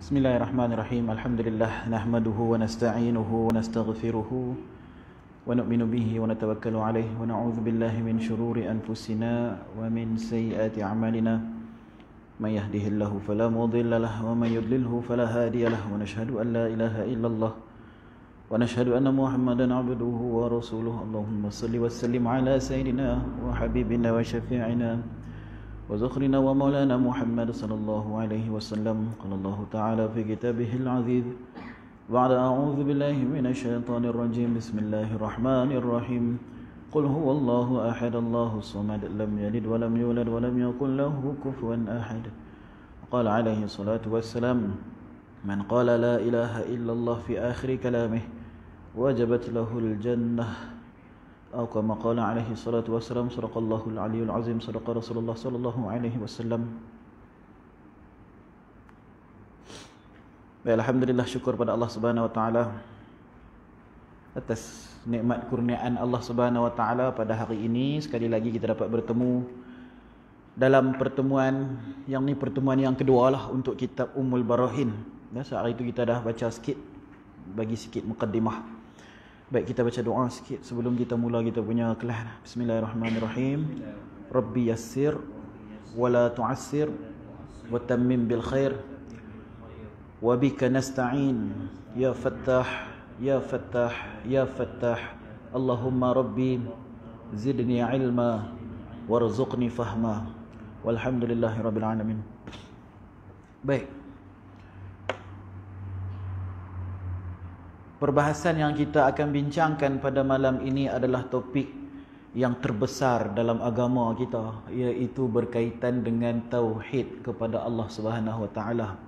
Bismillahirrahmanirrahim. Alhamdulillah nahmaduhu wa nasta'inuhu wa nastaghfiruhu wa nu'minu bihi wa natawakkalu alayhi wa na'udzu billahi min shururi anfusina wa min sayyiati a'malina. May yahdihillahu fala mudilla lahu wa may yudlilhu fala hadiya lahu wa nashhadu an la ilaha illallah wa nashhadu anna Muhammadan 'abduhu wa rasuluhu. Allahumma shalli wa sallim ala sayyidina wa habibina wa syafi'ina وزخرنا ومولانا محمد صلى الله عليه وسلم. قال الله تعالى في كتابه العزيز بعد أعوذ بالله من الشيطان الرجيم بسم الله الرحمن الرحيم قل هو الله أحد الله الصمد لم يلد ولم يولد ولم يكن له كفوا أحد. قال عليه الصلاة والسلام من قال لا إله إلا الله في آخر كلامه وجبت له الجنة أو كما قال عليه الصلاة والسلام صدق الله العلي العظيم صدق رسول الله صلى الله عليه وسلم. Baik, alhamdulillah, syukur pada Allah Subhanahu wa taala atas nikmat kurniaan Allah Subhanahu wa taala pada hari ini sekali lagi kita dapat bertemu dalam pertemuan yang ni pertemuan yang kedua lah untuk kitab Ummul Barahin. Sehari itu kita dah baca sikit, bagi sikit mukaddimah. Baik, kita baca doa sikit sebelum kita mula kita punya kelas. Bismillahirrahmanirrahim. Rabbi yassir wa la tu'assir wa tammim bil khair wa bika nasta'in ya fattah ya fattah ya fattah. Allahumma rabbi zidni ilma warzuqni fahma walhamdulillahi rabbil alamin. Baik, perbahasan yang kita akan bincangkan pada malam ini adalah topik yang terbesar dalam agama kita, iaitu berkaitan dengan tauhid kepada Allah Subhanahu wa taala.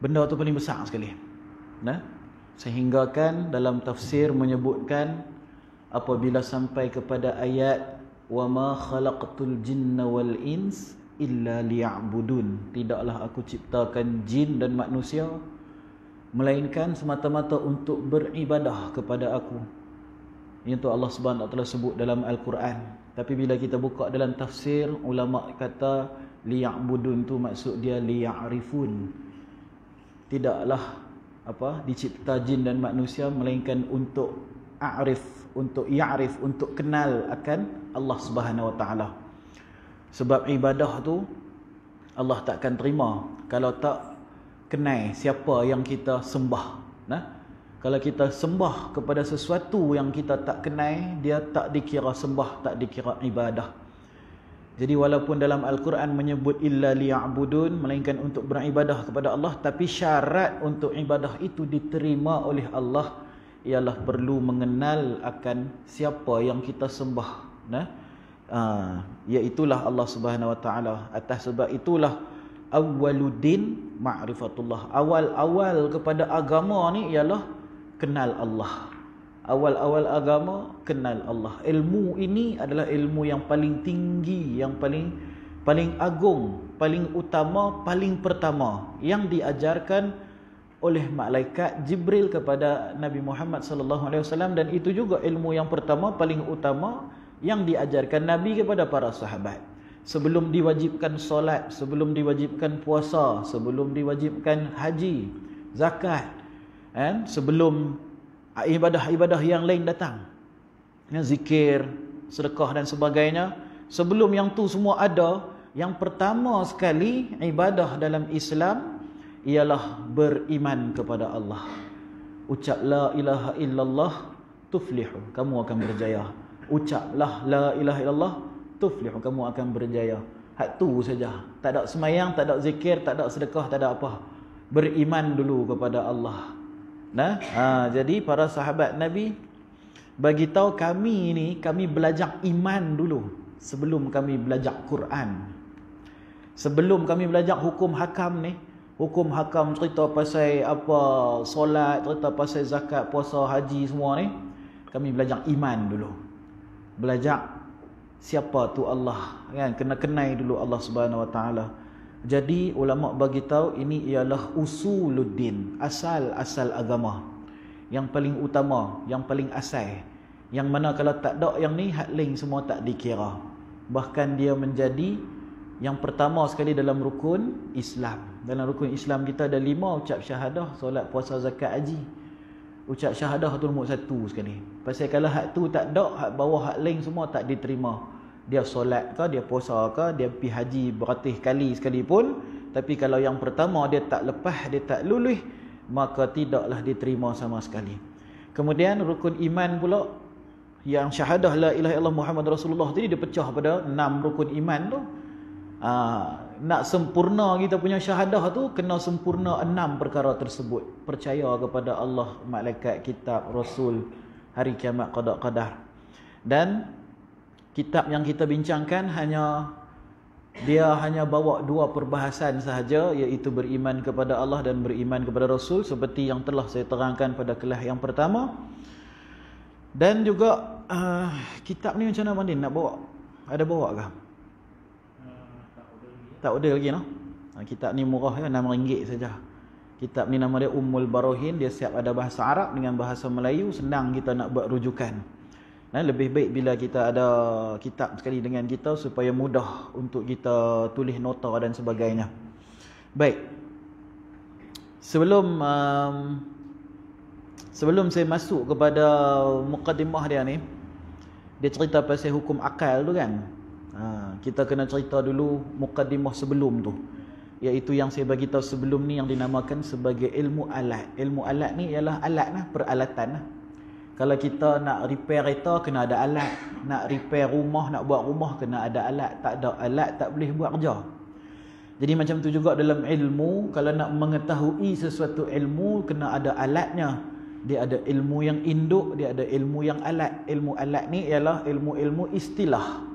Benda tu paling besar sekali. Sehingga kan dalam tafsir menyebutkan apabila sampai kepada ayat wa ma khalaqtul jinna wal ins illa liya'budun, tidaklah aku ciptakan jin dan manusia melainkan semata-mata untuk beribadah kepada aku. Itu Allah Subhanahu wa taala sebut dalam Al-Quran. Tapi bila kita buka dalam tafsir, ulama kata liya'budun tu maksud dia liya'rifun. Tidaklah dicipta jin dan manusia melainkan untuk a'rif, untuk ya'rif, untuk kenal akan Allah Subhanahu wa taala. Sebab ibadah tu Allah takkan terima kalau tak kenal siapa yang kita sembah. Kalau kita sembah kepada sesuatu yang kita tak kenal, dia tak dikira sembah, tak dikira ibadah. Jadi walaupun dalam Al-Quran menyebut illa liya'budun, melainkan untuk beribadah kepada Allah, tapi syarat untuk ibadah itu diterima oleh Allah ialah perlu mengenal akan siapa yang kita sembah. Iaitulah Allah Subhanahu wa taala. Atas sebab itulah awwaluddin ma'rifatullah. Awal-awal kepada agama ni ialah kenal Allah. Awal-awal agama kenal Allah. Ilmu ini adalah ilmu yang paling tinggi, yang paling agung, paling utama, paling pertama yang diajarkan oleh malaikat Jibril kepada Nabi Muhammad sallallahu alaihi wasallam, dan itu juga ilmu yang pertama paling utama yang diajarkan Nabi kepada para sahabat. Sebelum diwajibkan solat, sebelum diwajibkan puasa, sebelum diwajibkan haji, zakat, sebelum ibadah-ibadah yang lain datang, zikir, sedekah dan sebagainya, sebelum yang tu semua ada, yang pertama sekali ibadah dalam Islam ialah beriman kepada Allah. Ucap la ilaha illallah tuflihu, kamu akan berjaya. Ucaplah la ilaha illallah tuflihu, kamu akan berjaya. Hak tu saja. Tak ada semayang, tak ada zikir, tak ada sedekah, tak ada apa. Beriman dulu kepada Allah. Jadi para sahabat Nabi bagi tahu kami ni, kami belajar iman dulu sebelum kami belajar Quran. Sebelum kami belajar hukum hakam ni, hukum hakam cerita pasal apa, solat, cerita pasal zakat, puasa, haji semua ni, kami belajar iman dulu. Belajar siapa tu Allah, kan? Kena kenal dulu Allah Subhanahu wa taala. Jadi ulama bagi tahu ini ialah usuluddin, asal-asal agama. Yang paling utama, yang paling asal. Yang mana kalau tak ada yang ni, hak lain semua tak dikira. Bahkan dia menjadi Yang pertama sekali dalam rukun Islam. Dalam rukun Islam kita ada 5 ucap syahadah, solat, puasa, zakat, haji. Ucap syahadah tu nombor 1 sekali. Pasal kalau hak tu tak ada, hak bawah, hak lain semua tak diterima. Dia solat ke, dia puasa ke, dia pergi haji beratus kali sekalipun, tapi kalau yang pertama dia tak lepas, dia tak lulus, maka tidaklah diterima sama sekali. Kemudian rukun iman pula, yang syahadah la ilaha illallah Muhammad Rasulullah tadi dia pecah pada 6 rukun iman tu. Nak sempurna kita punya syahadah tu, kena sempurna 6 perkara tersebut. Percaya kepada Allah, malaikat, kitab, rasul, hari kiamat, qada qadar. Dan kitab yang kita bincangkan dia hanya bawa 2 perbahasan sahaja, iaitu beriman kepada Allah dan beriman kepada Rasul, seperti yang telah saya terangkan pada kelas yang pertama. Dan juga kitab ni macam mana Mandin nak bawa? Ada bawa ke? Tak order lagi no? Kitab ni murah ya, RM6 saja. Kitab ni nama dia Ummul Barohin. Dia siap ada bahasa Arab dengan bahasa Melayu. Senang kita nak buat rujukan. Lebih baik bila kita ada kitab sekali dengan kita, supaya mudah untuk kita tulis nota dan sebagainya. Baik. Sebelum saya masuk kepada muqaddimah dia ni, dia cerita pasal hukum akal tu kan. Kita kena cerita dulu muqaddimah sebelum tu, iaitu yang saya bagi tahu sebelum ni, yang dinamakan sebagai ilmu alat. Ilmu alat ni ialah alat lah, peralatan lah. Kalau kita nak repair kereta, kena ada alat. Nak repair rumah, nak buat rumah, kena ada alat. Tak ada alat, tak boleh buat kerja. Jadi macam tu juga dalam ilmu, kalau nak mengetahui sesuatu ilmu, kena ada alatnya. Dia ada ilmu yang induk, dia ada ilmu yang alat. Ilmu alat ni ialah ilmu-ilmu istilah.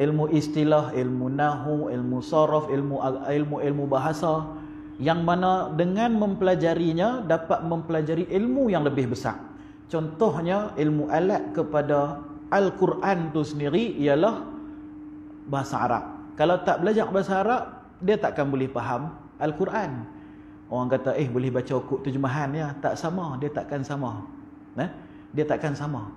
Ilmu istilah, ilmu nahu, ilmu saraf, ilmu bahasa, yang mana dengan mempelajarinya dapat mempelajari ilmu yang lebih besar. Contohnya ilmu alat kepada Al-Quran tu sendiri ialah bahasa Arab. Kalau tak belajar bahasa Arab, dia takkan boleh faham Al-Quran. Orang kata boleh baca ukuk terjemahan ya, tak sama, dia takkan sama. Dia takkan sama.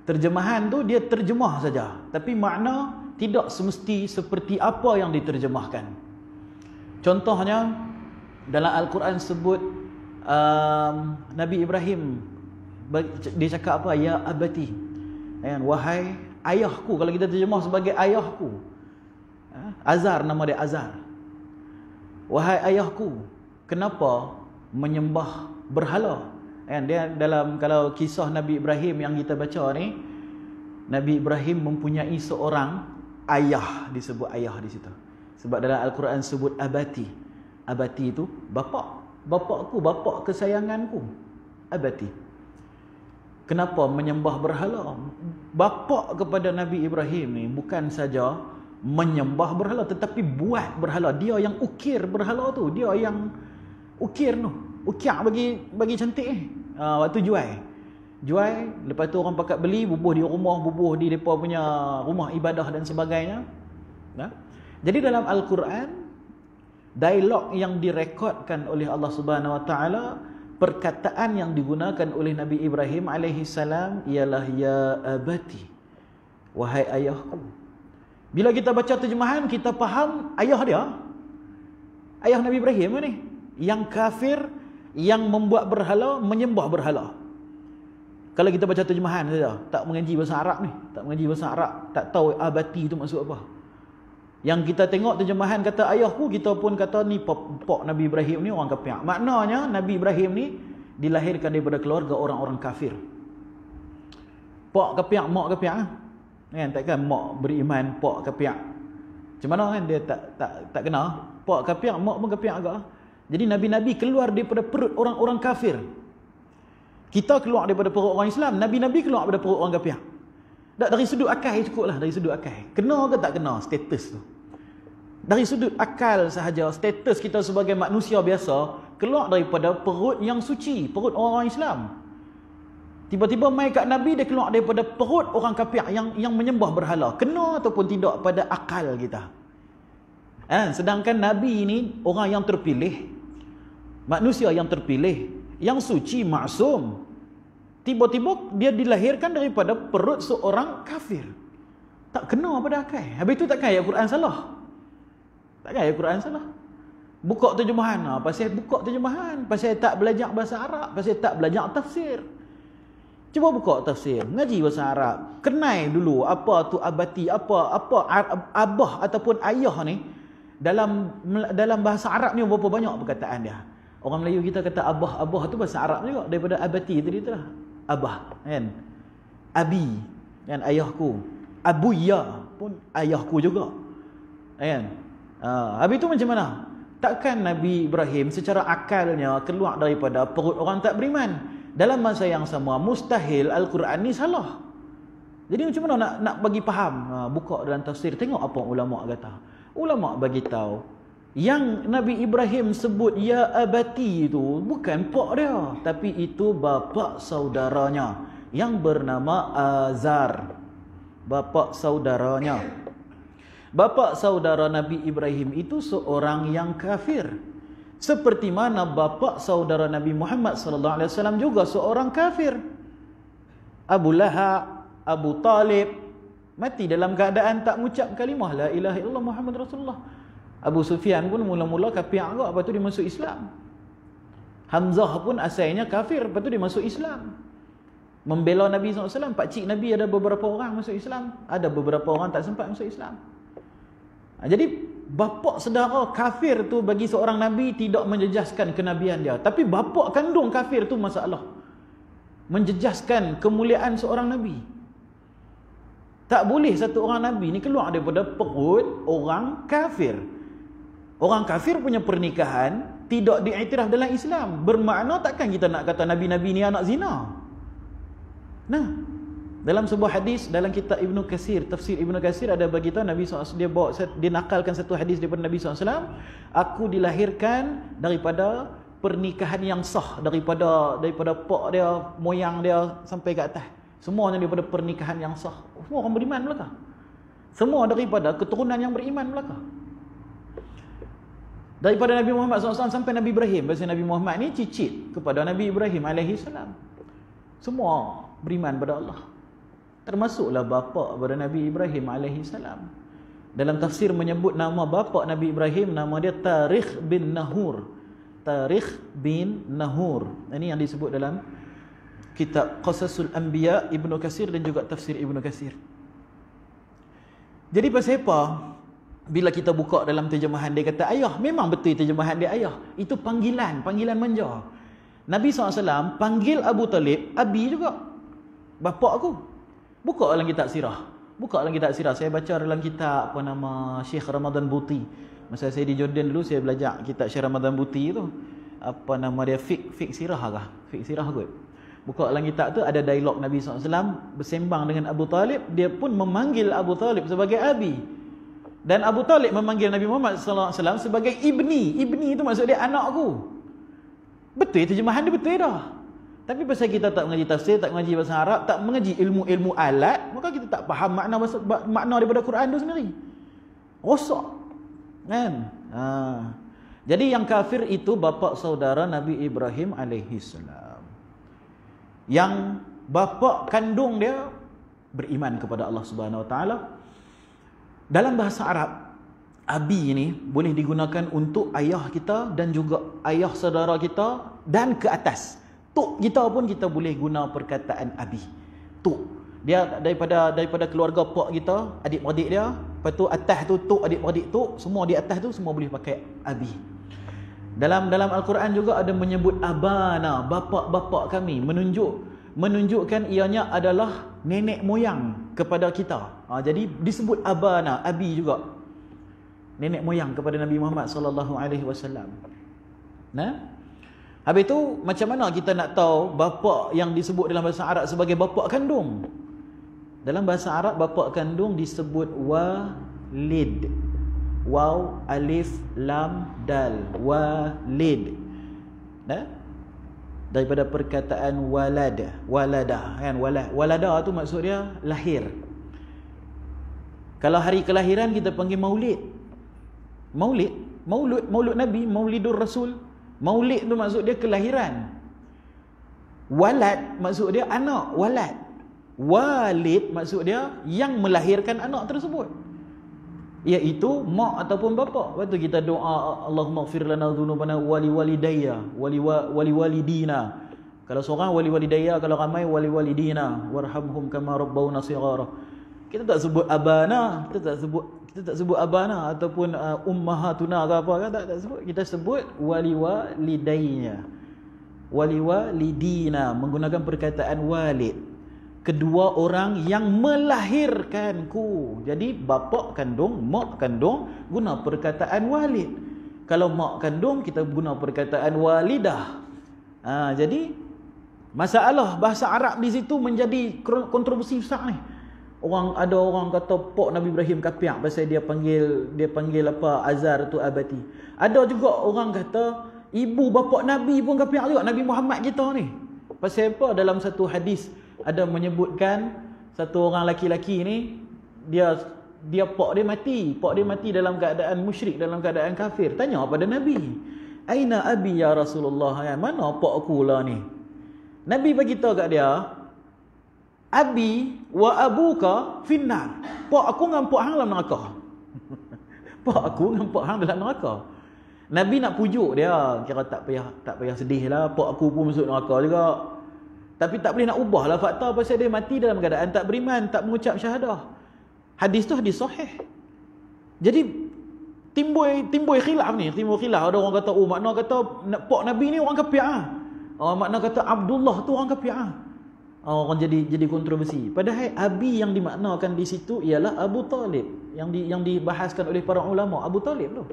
Terjemahan tu dia terjemah saja, tapi makna tidak semesti seperti apa yang diterjemahkan. Contohnya dalam Al-Quran sebut Nabi Ibrahim, dia cakap apa? Ya abati, wahai ayahku. Kalau kita terjemah sebagai ayahku, Azar, nama dia Azar. Wahai ayahku, kenapa menyembah berhala? Dia dalam, kalau kisah Nabi Ibrahim yang kita baca ni, Nabi Ibrahim mempunyai seorang ayah, disebut ayah di situ. Sebab dalam Al-Quran sebut abati. Abati itu bapa. Bapakku, bapa kesayanganku. Abati. Kenapa menyembah berhala? Bapa kepada Nabi Ibrahim ni bukan saja menyembah berhala, tetapi buat berhala. Dia yang ukir berhala tu. Dia yang ukir tu. Ukir bagi cantik waktu jual, lepas tu orang pakat beli, bubuh di rumah, bubuh di mereka punya rumah ibadah dan sebagainya. Jadi dalam Al-Quran, dialog yang direkodkan oleh Allah Subhanahu Wa Taala, perkataan yang digunakan oleh Nabi Ibrahim alaihi salam ialah ya abati, wahai ayahku. Bila kita baca terjemahan, kita faham ayah dia, ayah Nabi Ibrahim ni, yang kafir, yang membuat berhala, menyembah berhala. Kalau kita baca terjemahan saja, tak mengaji bahasa Arab ni, tak mengaji bahasa Arab, tak tahu abati tu maksud apa. Yang kita tengok terjemahan kata ayahku, kita pun kata ni pok Nabi Ibrahim ni orang kafir. Maknanya Nabi Ibrahim ni dilahirkan daripada keluarga orang-orang kafir. Pok kafir, mak kafir kan, takkan mak beriman, pok kafir. Macam mana kan, dia tak kena. Pok kafir, mak pun kafir agak. Jadi nabi-nabi keluar daripada perut orang-orang kafir. Kita keluar daripada perut orang Islam, nabi-nabi keluar daripada perut orang kafir. Dari sudut akal cukuplah, dari sudut akal. Kena ke tak kena status tu? Dari sudut akal sahaja, status kita sebagai manusia biasa keluar daripada perut yang suci, perut orang Islam. Tiba-tiba mai kat Nabi, dia keluar daripada perut orang kafir yang menyembah berhala. Kena ataupun tidak pada akal kita. Sedangkan Nabi ini orang yang terpilih, manusia yang terpilih, yang suci, maksum. Tiba-tiba dia dilahirkan daripada perut seorang kafir. Tak kena pada akal. Habis itu takkan ayat Quran salah. Takkan ayat Quran salah. Buka terjemahan. Pasal buka terjemahan. Pasal tak belajar bahasa Arab. Pasal tak belajar tafsir. Cuba buka tafsir. Ngaji bahasa Arab. Kenai dulu apa tu abati. Apa abah ataupun ayah ni. Dalam bahasa Arab ni berapa banyak perkataan dia. Orang Melayu kita kata abah. Abah tu bahasa Arab juga. Daripada abati tadi tu lah. Abah. Kan? Abi. Kan? Ayahku. Abuya pun ayahku juga. Kan? Habis tu macam mana? Takkan Nabi Ibrahim secara akalnya keluar daripada perut orang tak beriman. Dalam masa yang sama, mustahil Al-Quran ni salah. Jadi macam mana nak bagi faham? Buka dalam tafsir, tengok apa ulama' kata. Ulama' bagi tahu yang Nabi Ibrahim sebut ya abati itu bukan pak dia, tapi itu bapa saudaranya yang bernama Azar. Bapa saudaranya. Bapa saudara Nabi Ibrahim itu seorang yang kafir. Seperti mana bapa saudara Nabi Muhammad sallallahu alaihi wasallam juga seorang kafir. Abu Lahab, Abu Talib mati dalam keadaan tak mengucap kalimah la ilaha illallah Muhammad Rasulullah. Abu Sufyan pun mula-mula kafir juga, lepas tu dia masuk Islam. Hamzah pun asalnya kafir, lepas tu dia masuk Islam. Membela Nabi SAW. Pakcik Nabi ada beberapa orang masuk Islam, ada beberapa orang tak sempat masuk Islam. Jadi bapa saudara kafir tu bagi seorang Nabi tidak menjejaskan kenabian dia. Tapi bapa kandung kafir tu masalah. Menjejaskan kemuliaan seorang Nabi. Tak boleh satu orang Nabi ni keluar daripada perut orang kafir. Orang kafir punya pernikahan tidak diiktiraf dalam Islam. Bermakna takkan kita nak kata Nabi-Nabi ni anak zina. Nah, dalam sebuah hadis dalam kitab Ibnu Katsir, tafsir Ibnu Katsir ada bagi tahu Nabi SAW dia nakalkan satu hadis daripada Nabi SAW, aku dilahirkan daripada pernikahan yang sah, daripada pak dia, moyang dia sampai ke atas. Semuanya daripada pernikahan yang sah. Semua orang beriman belaka. Semua daripada keturunan yang beriman belaka. Daripada Nabi Muhammad SAW sampai Nabi Ibrahim. Bahasa Nabi Muhammad ni cicit kepada Nabi Ibrahim AS. Semua beriman pada Allah. Termasuklah bapa pada Nabi Ibrahim AS. Dalam tafsir menyebut nama bapa Nabi Ibrahim, nama dia Tarikh bin Nahur. Tarikh bin Nahur. Ini yang disebut dalam kitab Qasasul Anbiya Ibnu Katsir dan juga tafsir Ibnu Katsir. Jadi pasal apa? Bila kita buka dalam terjemahan dia kata ayah, memang betul terjemahan dia ayah. Itu panggilan manja. Nabi SAW panggil Abu Talib Abi juga. Bapa aku. Buka dalam kitab sirah. Saya baca dalam kitab apa nama Syekh Ramadan Buti. Masa saya di Jordan dulu saya belajar kitab Syekh Ramadan Buti tu. Apa nama dia? Fiqh sirah kah? Fiqh sirah kot. Buka dalam kitab tu ada dialog Nabi SAW bersembang dengan Abu Talib. Dia pun memanggil Abu Talib sebagai Abi. Dan Abu Talib memanggil Nabi Muhammad SAW sebagai Ibni. Ibni itu maksud dia anakku. Betul terjemahan dia betul dah. Tapi pasal kita tak mengaji tafsir, tak mengaji bahasa Arab, tak mengaji ilmu-ilmu alat, maka kita tak faham makna daripada Quran itu sendiri. Rosak. Kan? Jadi yang kafir itu bapa saudara Nabi Ibrahim AS. Yang bapa kandung dia beriman kepada Allah Subhanahu Wa Taala. Dalam bahasa Arab, abi ini boleh digunakan untuk ayah kita dan juga ayah saudara kita dan ke atas. Tok kita pun kita boleh guna perkataan abi. Tok. Dia daripada keluarga pak kita, adik-beradik dia. Lepas tu atas tu tok, adik-beradik tok, semua di atas tu semua boleh pakai abi. Dalam Al-Quran juga ada menyebut abana, bapa-bapa kami, menunjukkan ianya adalah nenek moyang kepada kita. Jadi disebut abana, abi juga. Nenek moyang kepada Nabi Muhammad sallallahu alaihi wasallam. Nah, habis tu macam mana kita nak tahu bapa yang disebut dalam bahasa Arab sebagai bapa kandung? Dalam bahasa Arab bapa kandung disebut walid. Waw, alif, lam, dal. Walid. Nah? Daripada perkataan walada kan, walada tu maksud dia lahir. Kalau hari kelahiran kita panggil maulid Nabi, maulidur rasul. Maulid tu maksud dia kelahiran. Walad maksud dia anak, walad. Walid maksud dia yang melahirkan anak tersebut. iaitu mak ataupun bapa. Lepas tu kita doa Allahumma ighfir lana dhunubana wali walidayya wali walidina. Kalau seorang wali walidayya, kalau ramai wali walidina warhamhum kama rabbawna shighara. Kita tak sebut abana, kita tak sebut abana ataupun ummahatuna ke apa kan, tak sebut. Kita sebut wali walidayya, wali walidina, menggunakan perkataan walid. Kedua orang yang melahirkanku. Jadi bapa kandung, mak kandung guna perkataan walid. Kalau mak kandung kita guna perkataan walidah. Jadi masalah bahasa Arab di situ menjadi kontroversi besar ni. Ada orang kata pak Nabi Ibrahim kapiak pasal dia panggil apa Azar tu abati. Ada juga orang kata ibu bapa Nabi pun kapiak juga, Nabi Muhammad kita ni. Pasal apa? Dalam satu hadis ada menyebutkan satu orang laki-laki ni dia pak dia mati dalam keadaan musyrik, dalam keadaan kafir. Tanya pada Nabi, "Aina abi ya Rasulullah?" Mana pak aku lah ni? Nabi bagi tahu kat dia, "Abi wa abuka finnar." Pak aku dengan pak hang dalam neraka. Pak aku dengan pak hang dalam neraka. Nabi nak pujuk dia, kira tak payah sedih lah, pak aku pun masuk neraka juga. Tapi tak boleh nak ubah lah fakta pasal dia mati dalam keadaan tak beriman, tak mengucap syahadah. Hadis tu hadis sahih. Jadi timbul khilaf ni, ada orang kata makna kata pak Nabi ni orang kafir makna kata Abdullah tu orang kafir orang jadi kontroversi. Padahal abi yang dimaknakan di situ ialah Abu Talib, yang dibahaskan oleh para ulama, Abu Talib tu.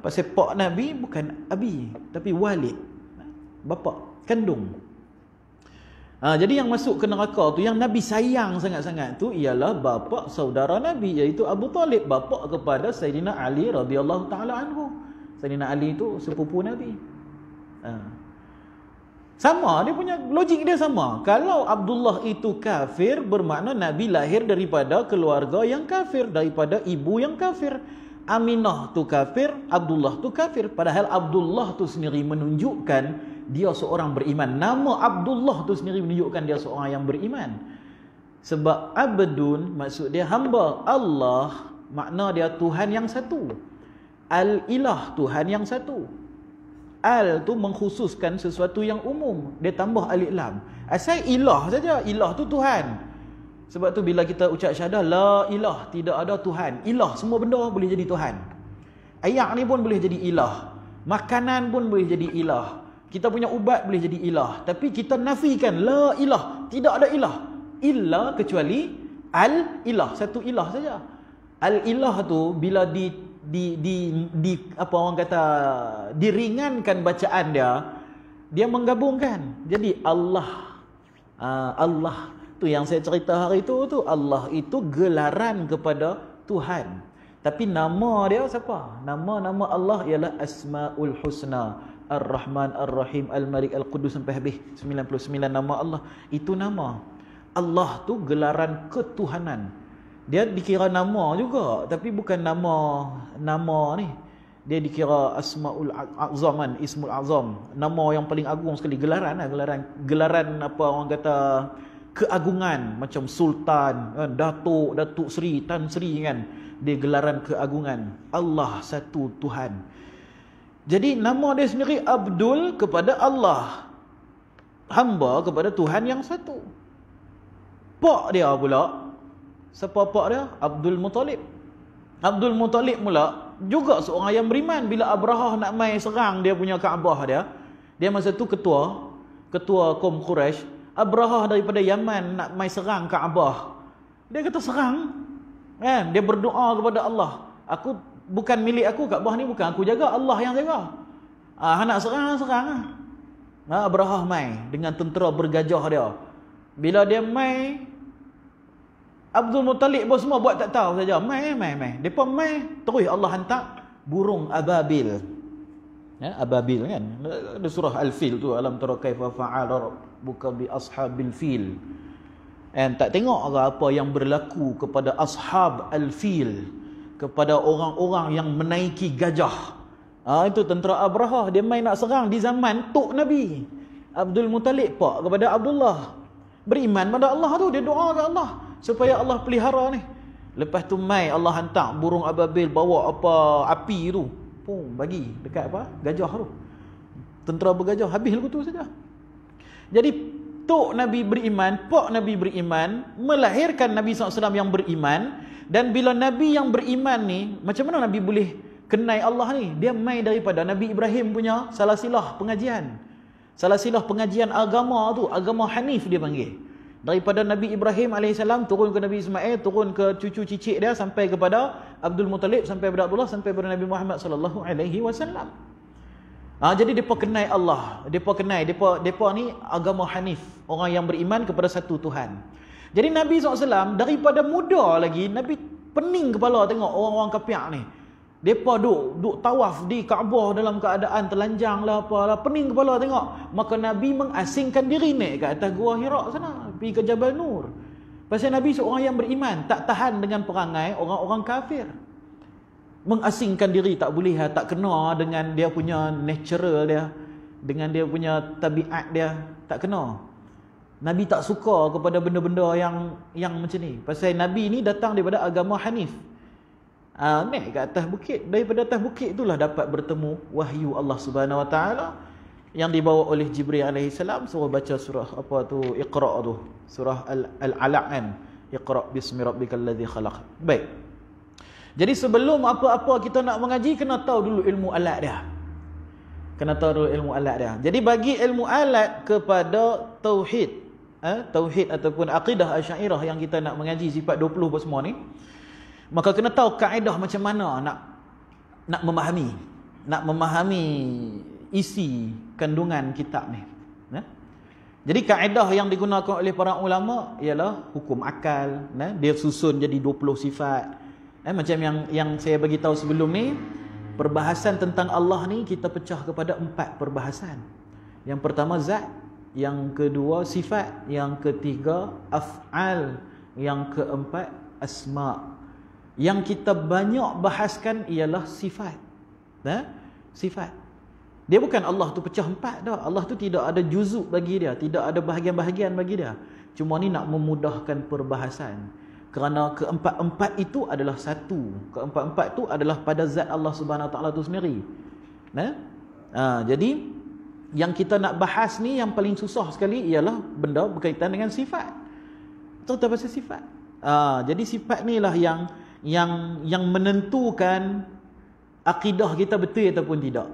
Pasal pak Nabi bukan abi tapi walid, bapa kandung. Jadi yang masuk ke neraka tu, yang Nabi sayang sangat-sangat tu ialah bapa saudara Nabi, iaitu Abu Talib, bapa kepada Sayyidina Ali radhiyallahu taala anhu. Sayyidina Ali tu sepupu Nabi. Sama, dia punya logik dia sama. Kalau Abdullah itu kafir, bermakna Nabi lahir daripada keluarga yang kafir, daripada ibu yang kafir. Aminah tu kafir, Abdullah tu kafir. Padahal Abdullah tu sendiri menunjukkan dia seorang beriman. Nama Abdullah tu sendiri menunjukkan dia seorang yang beriman. Sebab abdun maksud dia hamba. Allah makna dia Tuhan yang satu. Al-ilah, Tuhan yang satu. Al tu mengkhususkan sesuatu yang umum. Dia tambah alif lam. Asal ilah saja. Ilah tu Tuhan. Sebab tu bila kita ucap syahadah la ilah, tidak ada Tuhan. Ilah, semua benda boleh jadi Tuhan. Ayak ni pun boleh jadi ilah. Makanan pun boleh jadi ilah. Kita punya ubat boleh jadi ilah. Tapi kita nafikan la ilah, tidak ada ilah. Illa kecuali al-ilah, satu ilah saja. Al-ilah tu bila di apa orang kata diringankan bacaan dia menggabungkan. Jadi Allah tu yang saya cerita hari tu Allah itu gelaran kepada Tuhan. Tapi nama dia siapa? Nama Allah ialah Asmaul Husna. Ar-Rahman, Ar-Rahim, Al-Malik, Al-Qudus sampai habis 99 nama Allah. Itu nama. Allah tu gelaran ketuhanan. Dia dikira nama juga, tapi bukan nama ni. Dia dikira Asmaul Azaman, Ismul Azam. Nama yang paling agung sekali, gelaran apa orang kata keagungan, macam Sultan, Datuk Sri, Tan Sri kan. Dia gelaran keagungan. Allah satu Tuhan. Jadi nama dia sendiri Abdul kepada Allah, hamba kepada Tuhan yang satu. Pak dia pula, siapa pak dia? Abdul Muttalib. Abdul Muttalib pula juga seorang yang beriman. Bila Abrahah nak mai serang dia punya Kaabah dia masa tu ketua kaum Quraisy. Abrahah daripada Yaman nak mai serang Kaabah. Dia kata serang kan, dia berdoa kepada Allah, aku bukan milik aku, Kaabah ni bukan aku jaga, Allah yang jaga. Nak serang. Abrahah mai dengan tentera bergajah dia. Bila dia mai, Abdul Muttalib pun semua buat tak tahu saja. Mai. Depa mai, terus Allah hantar burung ababil. Ababil kan. Ada surah Al-Fil tu, alam tara kaifa fa'ala rabbuka bi ashabil fil. Tak tengok ke apa yang berlaku kepada ashab Al-Fil, kepada orang-orang yang menaiki gajah. Itu tentera Abrahah. Dia main nak serang di zaman tok Nabi. Abdul Muttalib pak kepada Abdullah. Beriman pada Allah tu. Dia doa ke Allah supaya Allah pelihara ni. Lepas tu mai Allah hantar burung ababil bawa apa api tu. Pum, bagi dekat apa? Gajah tu. Tentera bergajah, habis lagu tu saja. Jadi tok Nabi beriman, pak Nabi beriman, melahirkan Nabi SAW yang beriman. Dan bila Nabi yang beriman ni, macam mana Nabi boleh kenai Allah ni? Dia mai daripada Nabi Ibrahim punya salasilah pengajian. Salasilah pengajian agama tu, agama Hanif dia panggil. Daripada Nabi Ibrahim AS turun ke Nabi Ismail, turun ke cucu cicit dia sampai kepada Abdul Muttalib, sampai kepada Abdullah, sampai kepada Nabi Muhammad SAW. Jadi depa kenai Allah, depa kenai, depa ni agama Hanif, orang yang beriman kepada satu Tuhan. Jadi Nabi SAW daripada muda lagi, Nabi pening kepala tengok orang-orang kafir ni. Depa duk tawaf di Kaabah dalam keadaan telanjang lah apalah, pening kepala tengok. Maka Nabi mengasingkan diri naik ke atas gua Hira sana, pergi ke Jabal Nur. Pasal Nabi seorang yang beriman, tak tahan dengan perangai orang-orang kafir. Mengasingkan diri, tak boleh, tak kena dengan dia punya natural dia, dengan dia punya tabiat dia, tak kena. Nabi tak suka kepada benda-benda yang macam ni. Pasal Nabi ni datang daripada agama Hanif. Naik ke atas bukit, daripada atas bukit itulah dapat bertemu wahyu Allah Subhanahu Wa Taala yang dibawa oleh Jibril alaihi salam, suruh baca surah apa tu, Iqra tu, surah Al-Alaq kan. Iqra bismi rabbikal ladzi khalaq. Baik. Jadi sebelum apa-apa kita nak mengaji, kena tahu dulu ilmu alat dia. Kena tahu dulu ilmu alat dia. Jadi bagi ilmu alat kepada tauhid, tauhid ataupun akidah Asy'ariyah yang kita nak mengaji sifat 20 apa semua ni, maka kena tahu kaedah macam mana nak memahami isi kandungan kitab ni. Jadi kaedah yang digunakan oleh para ulama ialah hukum akal, dia susun jadi 20 sifat. Macam yang saya bagi tahu sebelum ni, perbahasan tentang Allah ni kita pecah kepada 4 perbahasan. Yang pertama zat, yang kedua sifat, yang ketiga af'al, yang keempat asma'. Yang kita banyak bahaskan ialah sifat. Sifat. Dia bukan Allah tu pecah 4 dah. Allah tu tidak ada juzuk bagi dia, tidak ada bahagian-bahagian bagi dia. Cuma ni nak memudahkan perbahasan. Kerana keempat-empat itu adalah satu. Keempat-empat itu adalah pada zat Allah Subhanahu Wa Taala tu sendiri. Jadi yang kita nak bahas ni yang paling susah sekali ialah benda berkaitan dengan sifat. Cerita pasal sifat. Jadi sifat ni lah yang menentukan akidah kita betul ataupun tidak.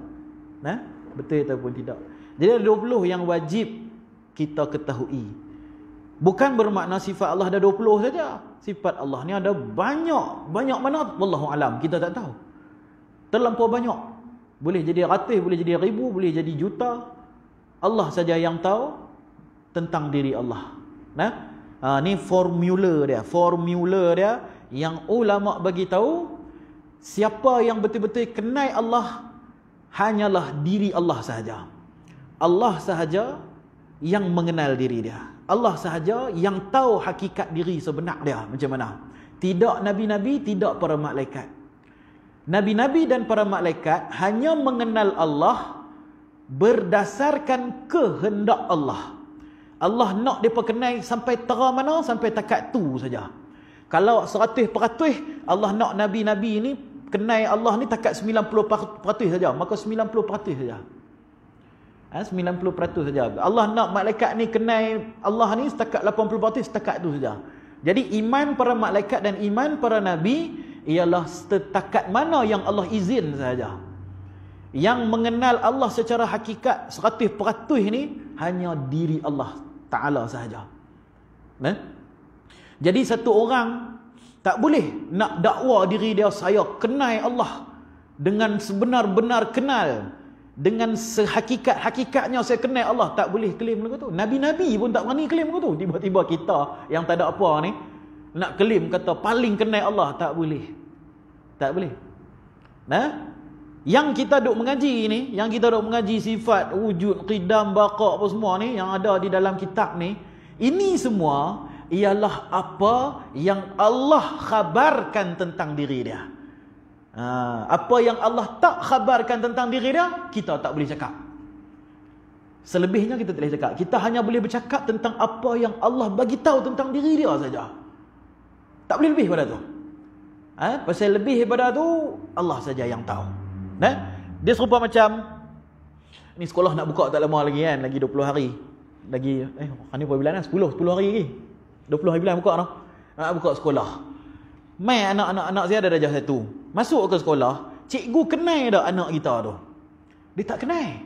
Betul ataupun tidak. Jadi ada 20 yang wajib kita ketahui. Bukan bermakna sifat Allah ada 20 saja. Sifat Allah ni ada banyak mana, wallahu alam, kita tak tahu. Terlampau banyak. Boleh jadi ratus, boleh jadi ribu, boleh jadi juta. Allah saja yang tahu tentang diri Allah. Ni formula dia yang ulama bagi tahu, siapa yang betul-betul kenal Allah hanyalah diri Allah sahaja. Allah sahaja yang mengenal diri dia. Allah sahaja yang tahu hakikat diri sebenar dia macam mana. Tidak nabi-nabi, tidak para malaikat. Nabi-nabi dan para malaikat hanya mengenal Allah berdasarkan kehendak Allah. Allah nak mereka kenal sampai tera mana, sampai takat tu saja. Kalau 100% Allah nak nabi-nabi ni kenal Allah ni takat 90% saja, maka 90% saja. 90% saja. Allah nak malaikat ni kenal Allah ni setakat 80%, setakat tu saja. Jadi iman para malaikat dan iman para nabi ialah setakat mana yang Allah izin saja. Yang mengenal Allah secara hakikat 100% ni hanya diri Allah Ta'ala sahaja. Jadi satu orang tak boleh nak dakwa diri dia, saya kenal Allah dengan sebenar-benar kenal, dengan sehakikat-hakikatnya saya kenal Allah. Tak boleh claim lagu tu. Nabi-nabi pun tak berani claim lagu tu. Tiba-tiba kita yang tak ada apa ni nak claim kata paling kenal Allah. Tak boleh. Tak boleh. Yang kita duk mengaji ni, yang kita duk mengaji sifat wujud, qidam, baqa apa semua ni yang ada di dalam kitab ni, ini semua ialah apa yang Allah khabarkan tentang diri dia. Apa yang Allah tak khabarkan tentang diri dia, kita tak boleh cakap. Selebihnya kita tak boleh cakap. Kita hanya boleh bercakap tentang apa yang Allah bagi tahu tentang diri dia saja. Tak boleh lebih pada tu. Pasal lebih daripada tu Allah saja yang tahu. Dia serupa macam ni, sekolah nak buka tak lama lagi kan, lagi 20 hari. Lagi ni berapa bulan dah? 10 hari lagi. 20 hari bulan buka dah. Nak buka sekolah. Mai anak-anak saya ada darjah 1. Masuk ke sekolah, cikgu kenal dah anak kita tu. Dia tak kenal.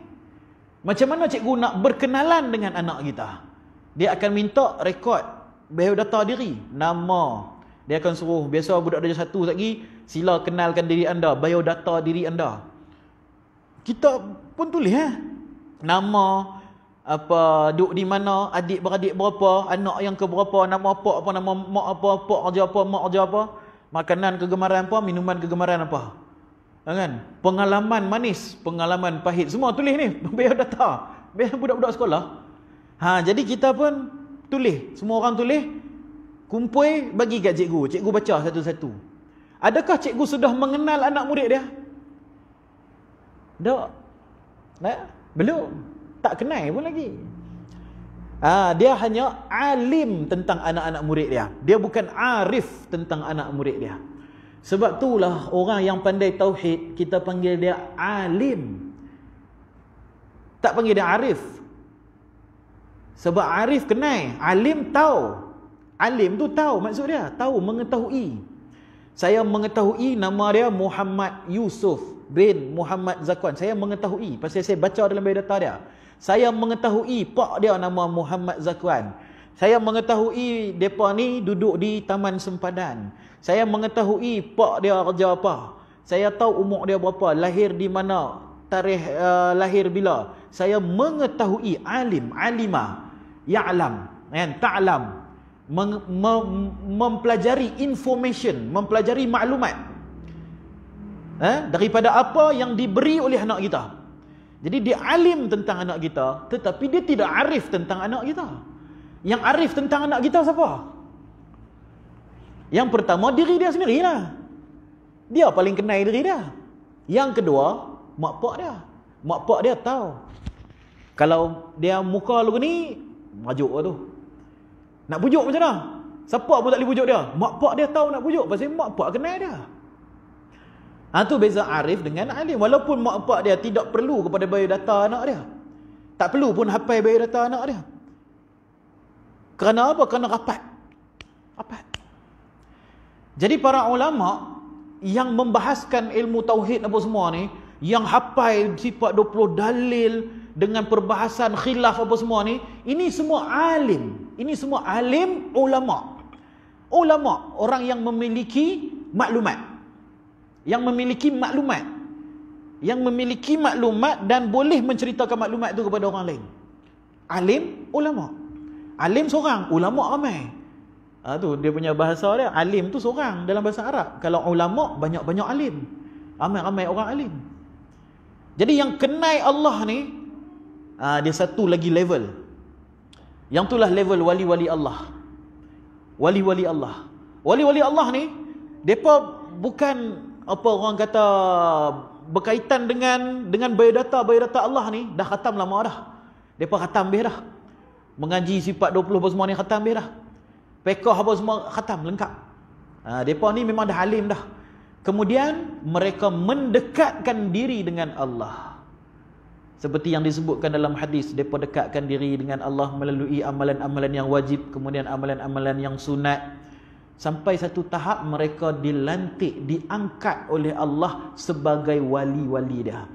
Macam mana cikgu nak berkenalan dengan anak kita? Dia akan minta rekod biodata diri, nama. Dia akan suruh, biasa budak darjah 1 lagi, sila kenalkan diri anda, biodata diri anda. Kita pun tulis nama, apa, duduk di mana, adik-beradik berapa, anak yang ke berapa, nama apa, nama mak apa, pak kerja apa, mak kerja apa, makanan kegemaran apa, minuman kegemaran apa. Kan? Pengalaman manis, pengalaman pahit, semua tulis ni, biodata. Biar budak-budak sekolah. Jadi kita pun tulis, semua orang tulis, kumpul bagi kat cikgu. Cikgu baca satu-satu. Adakah cikgu sudah mengenal anak murid dia? Tak. Belum. Tak kenal pun lagi. Dia hanya alim tentang anak-anak murid dia. Dia bukan arif tentang anak murid dia. Sebab itulah orang yang pandai tauhid, kita panggil dia alim. Tak panggil dia arif. Sebab arif kenal, alim tahu. Alim tu tahu maksud dia, tahu, mengetahui. Saya mengetahui nama dia Muhammad Yusuf bin Muhammad Zakwan. Saya mengetahui pasal saya baca dalam biodata dia. Saya mengetahui pak dia nama Muhammad Zakwan. Saya mengetahui depa ni duduk di Taman Sempadan. Saya mengetahui pak dia kerja apa. Saya tahu umur dia berapa, lahir di mana, tarikh lahir bila. Saya mengetahui, alim, alimah, ya'lam, kan, ta'lam, mempelajari information, mempelajari maklumat daripada apa yang diberi oleh anak kita. Jadi dia alim tentang anak kita, tetapi dia tidak arif tentang anak kita. Yang arif tentang anak kita siapa? Yang pertama, diri dia sendirilah. Dia paling kenal diri dia. Yang kedua, mak pak dia. Mak pak dia tahu. Kalau dia muka lagu ni, majuk tu. Nak pujuk macam mana? Siapa pun tak boleh pujuk dia. Mak pak dia tahu nak pujuk pasal mak pak kenal dia. Tu beza arif dengan alim. Walaupun mak pak dia tidak perlu kepada biodata anak dia. Tak perlu pun hafal biodata anak dia. Kerana apa? Kerana rapat. Jadi para ulama yang membahaskan ilmu tauhid apa semua ni, yang hafal sifat 20 dalil dengan perbahasan khilaf apa semua ni, ini semua alim. Ini semua alim ulama. Ulama, orang yang memiliki maklumat. Yang memiliki maklumat dan boleh menceritakan maklumat itu kepada orang lain. Alim, ulama. Alim seorang, ulama ramai. Tu dia punya bahasa dia. Alim tu seorang dalam bahasa Arab. Kalau ulama, banyak-banyak alim. Ramai-ramai orang alim. Jadi yang kenal Allah ni, dia satu lagi level. Yang itulah level wali-wali Allah. Wali-wali Allah. Wali-wali Allah ni, mereka bukan apa orang kata berkaitan dengan biodata Allah ni. Dah khatam lama dah. Mereka khatam bih dah. Mengaji sifat 20 apa semua ni khatam bih dah. Fiqh apa semua khatam lengkap. Mereka ni memang dah alim dah. Kemudian mereka mendekatkan diri dengan Allah. Seperti yang disebutkan dalam hadis, mereka dekatkan diri dengan Allah melalui amalan-amalan yang wajib, kemudian amalan-amalan yang sunat. Sampai satu tahap mereka dilantik, diangkat oleh Allah sebagai wali-wali dia.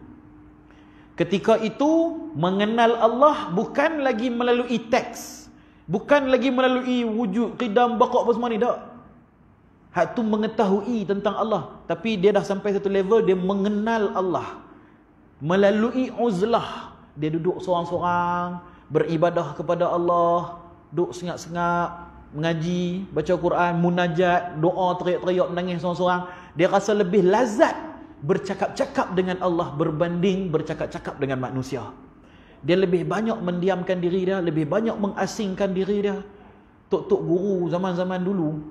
Ketika itu mengenal Allah bukan lagi melalui teks, bukan lagi melalui wujud, qidam, baqa apa semua ni, tak. Hak tu mengetahui tentang Allah, tapi dia dah sampai satu level dia mengenal Allah melalui uzlah. Dia duduk seorang-seorang beribadah kepada Allah, duduk sengap-sengap mengaji, baca Quran, munajat, doa, teriak-teriak, menangis seorang-seorang. Dia rasa lebih lazat bercakap-cakap dengan Allah berbanding bercakap-cakap dengan manusia. Dia lebih banyak mendiamkan diri dia, lebih banyak mengasingkan diri dia. Tok-tok guru zaman-zaman dulu,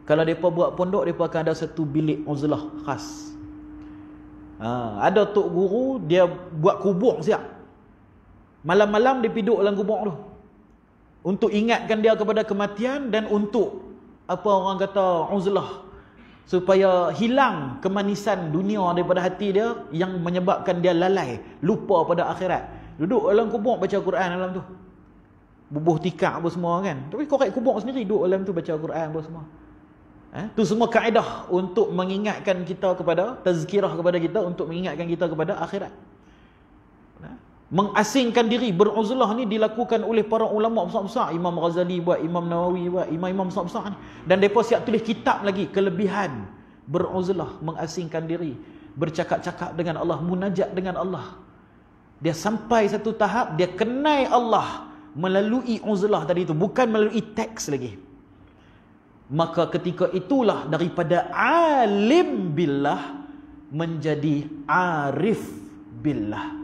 kalau mereka buat pondok, mereka akan ada satu bilik uzlah khas. Ada tok guru, dia buat kubur siap. Malam-malam dia piduk dalam kubur tu, untuk ingatkan dia kepada kematian dan untuk apa orang kata uzlah, supaya hilang kemanisan dunia daripada hati dia yang menyebabkan dia lalai, lupa pada akhirat. Duduk dalam kubur baca Quran dalam tu, bubuh tikar apa semua kan, tapi korek kubur sendiri duduk dalam tu baca Quran apa semua. Tu semua kaedah untuk mengingatkan kita kepada, tazkirah kepada kita untuk mengingatkan kita kepada akhirat. Mengasingkan diri, beruzlah ni dilakukan oleh para ulama besar-besar. Imam Ghazali buat, Imam Nawawi buat, imam-imam besar-besar ni. Dan mereka siap tulis kitab lagi, kelebihan beruzlah, mengasingkan diri, bercakap-cakap dengan Allah, munajat dengan Allah. Dia sampai satu tahap, dia kenal Allah melalui uzlah tadi itu, bukan melalui teks lagi. Maka ketika itulah daripada alim billah menjadi arif billah.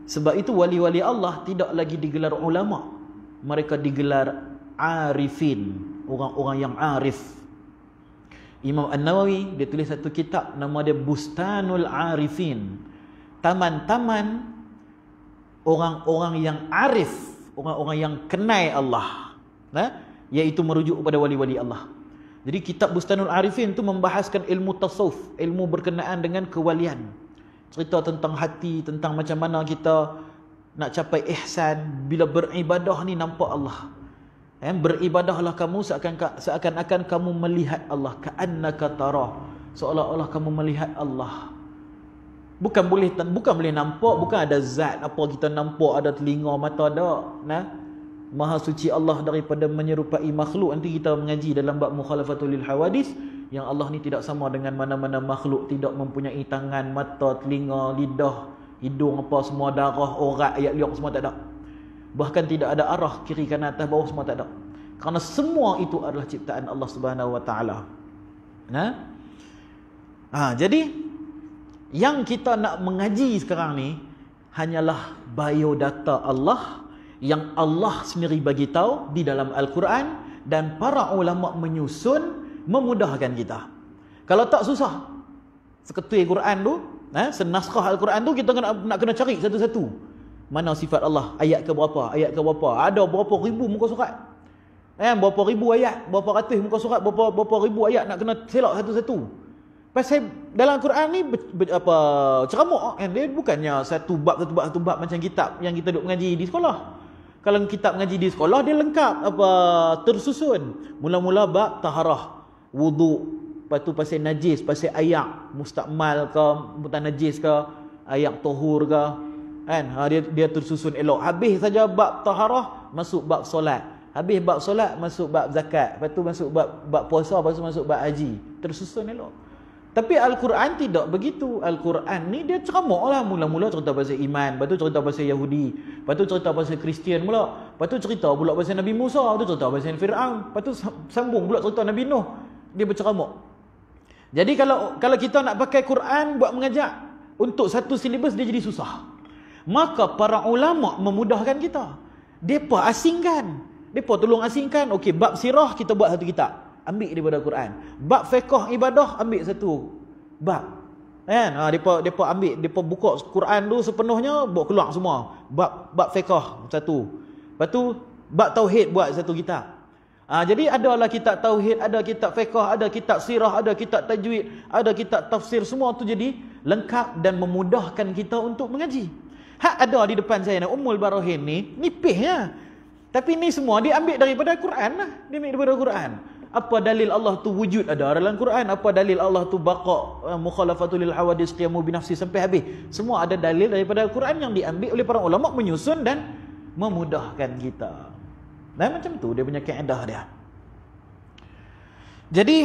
Sebab itu wali-wali Allah tidak lagi digelar ulama, mereka digelar arifin, orang-orang yang arif. Imam An-Nawawi dia tulis satu kitab nama dia Bustanul Arifin, taman-taman orang-orang yang arif, orang-orang yang kenal Allah, iaitu merujuk kepada wali-wali Allah. Jadi kitab Bustanul Arifin itu membahaskan ilmu tasawuf, ilmu berkenaan dengan kewalian. Cerita tentang hati, tentang macam mana kita nak capai ihsan bila beribadah ni nampak Allah. Beribadahlah kamu seakan-akan kamu melihat Allah, ka'annaka tarah, seolah-olah kamu melihat Allah. Bukan boleh nampak, bukan ada zat apa kita nampak, ada telinga, mata, ada. Maha suci Allah daripada menyerupai makhluk. Nanti kita mengaji dalam bab mukhalafatul lil hawadis, yang Allah ni tidak sama dengan mana-mana makhluk, tidak mempunyai tangan, mata, telinga, lidah, hidung, apa semua, darah, orat, ayat liuk semua tak ada. Bahkan tidak ada arah kiri kanan atas bawah, semua tak ada. Kerana semua itu adalah ciptaan Allah Subhanahu wa taala. Jadi yang kita nak mengaji sekarang ni hanyalah biodata Allah yang Allah sendiri bagi tahu di dalam Al-Quran, dan para ulama menyusun memudahkan kita. Kalau tak susah. Seketui Quran tu, senaskah Al-Quran tu kita nak kena cari satu-satu. Mana sifat Allah, ayat ke berapa, ayat ke berapa. Ada berapa ribu muka surat. Berapa ribu ayat, berapa ratus muka surat, berapa ribu ayat, nak kena selak satu-satu. Pasal dalam Quran ni ceramah kan, dia bukannya satu bab macam kitab yang kita duk mengaji di sekolah. Kalau kitab mengaji di sekolah dia lengkap tersusun. Mula-mula bab taharah, wuduk, lepas tu pasal najis, pasal ayak mustakmal ke, bukan najis ke, ayak tahur ke, kan? Dia tersusun elok. Habis saja bab taharah, masuk bab solat. Habis bab solat, masuk bab zakat. Lepas tu masuk bab puasa, lepas tu masuk bab haji. Tersusun elok. Tapi Al-Quran tidak begitu. Al-Quran ni dia ceramah lah. Mula-mula cerita pasal iman, lepas tu cerita pasal Yahudi, lepas tu cerita pasal Kristian pula, lepas tu cerita pula pasal Nabi Musa, lepas tu cerita pasal Fir'aun, lepas tu sambung pula cerita Nabi Nuh. Dia berceramah. Jadi kalau kita nak pakai Quran buat mengajak untuk satu silibus, dia jadi susah. Maka para ulama memudahkan kita. Depa asingkan, depa tolong asingkan. Okey, bab sirah kita buat satu kitab, ambil daripada Quran. Bab fiqh ibadah, ambil satu bab. Kan? Depa ambil, depa buka Quran tu sepenuhnya, buat keluar semua. Bab fiqh satu. Lepas tu bab tauhid buat satu kitab. Jadi adalah kitab tauhid, ada kitab fiqh, ada kitab sirah, ada kitab tajwid, ada kitab tafsir, semua tu jadi lengkap dan memudahkan kita untuk mengaji. Ada di depan saya ni Ummul Barahin ni, nipihnya. Tapi ni semua dia ambil daripada Quran lah. Dia ambil daripada Quran. Apa dalil Allah tu wujud ada dalam Quran, apa dalil Allah tu baqa, mukhalafatul lil hawadis, qiyamu binafsi, sampai habis. Semua ada dalil daripada Quran yang diambil oleh para ulama, menyusun dan memudahkan kita. Dan macam tu dia punya kaedah dia. Jadi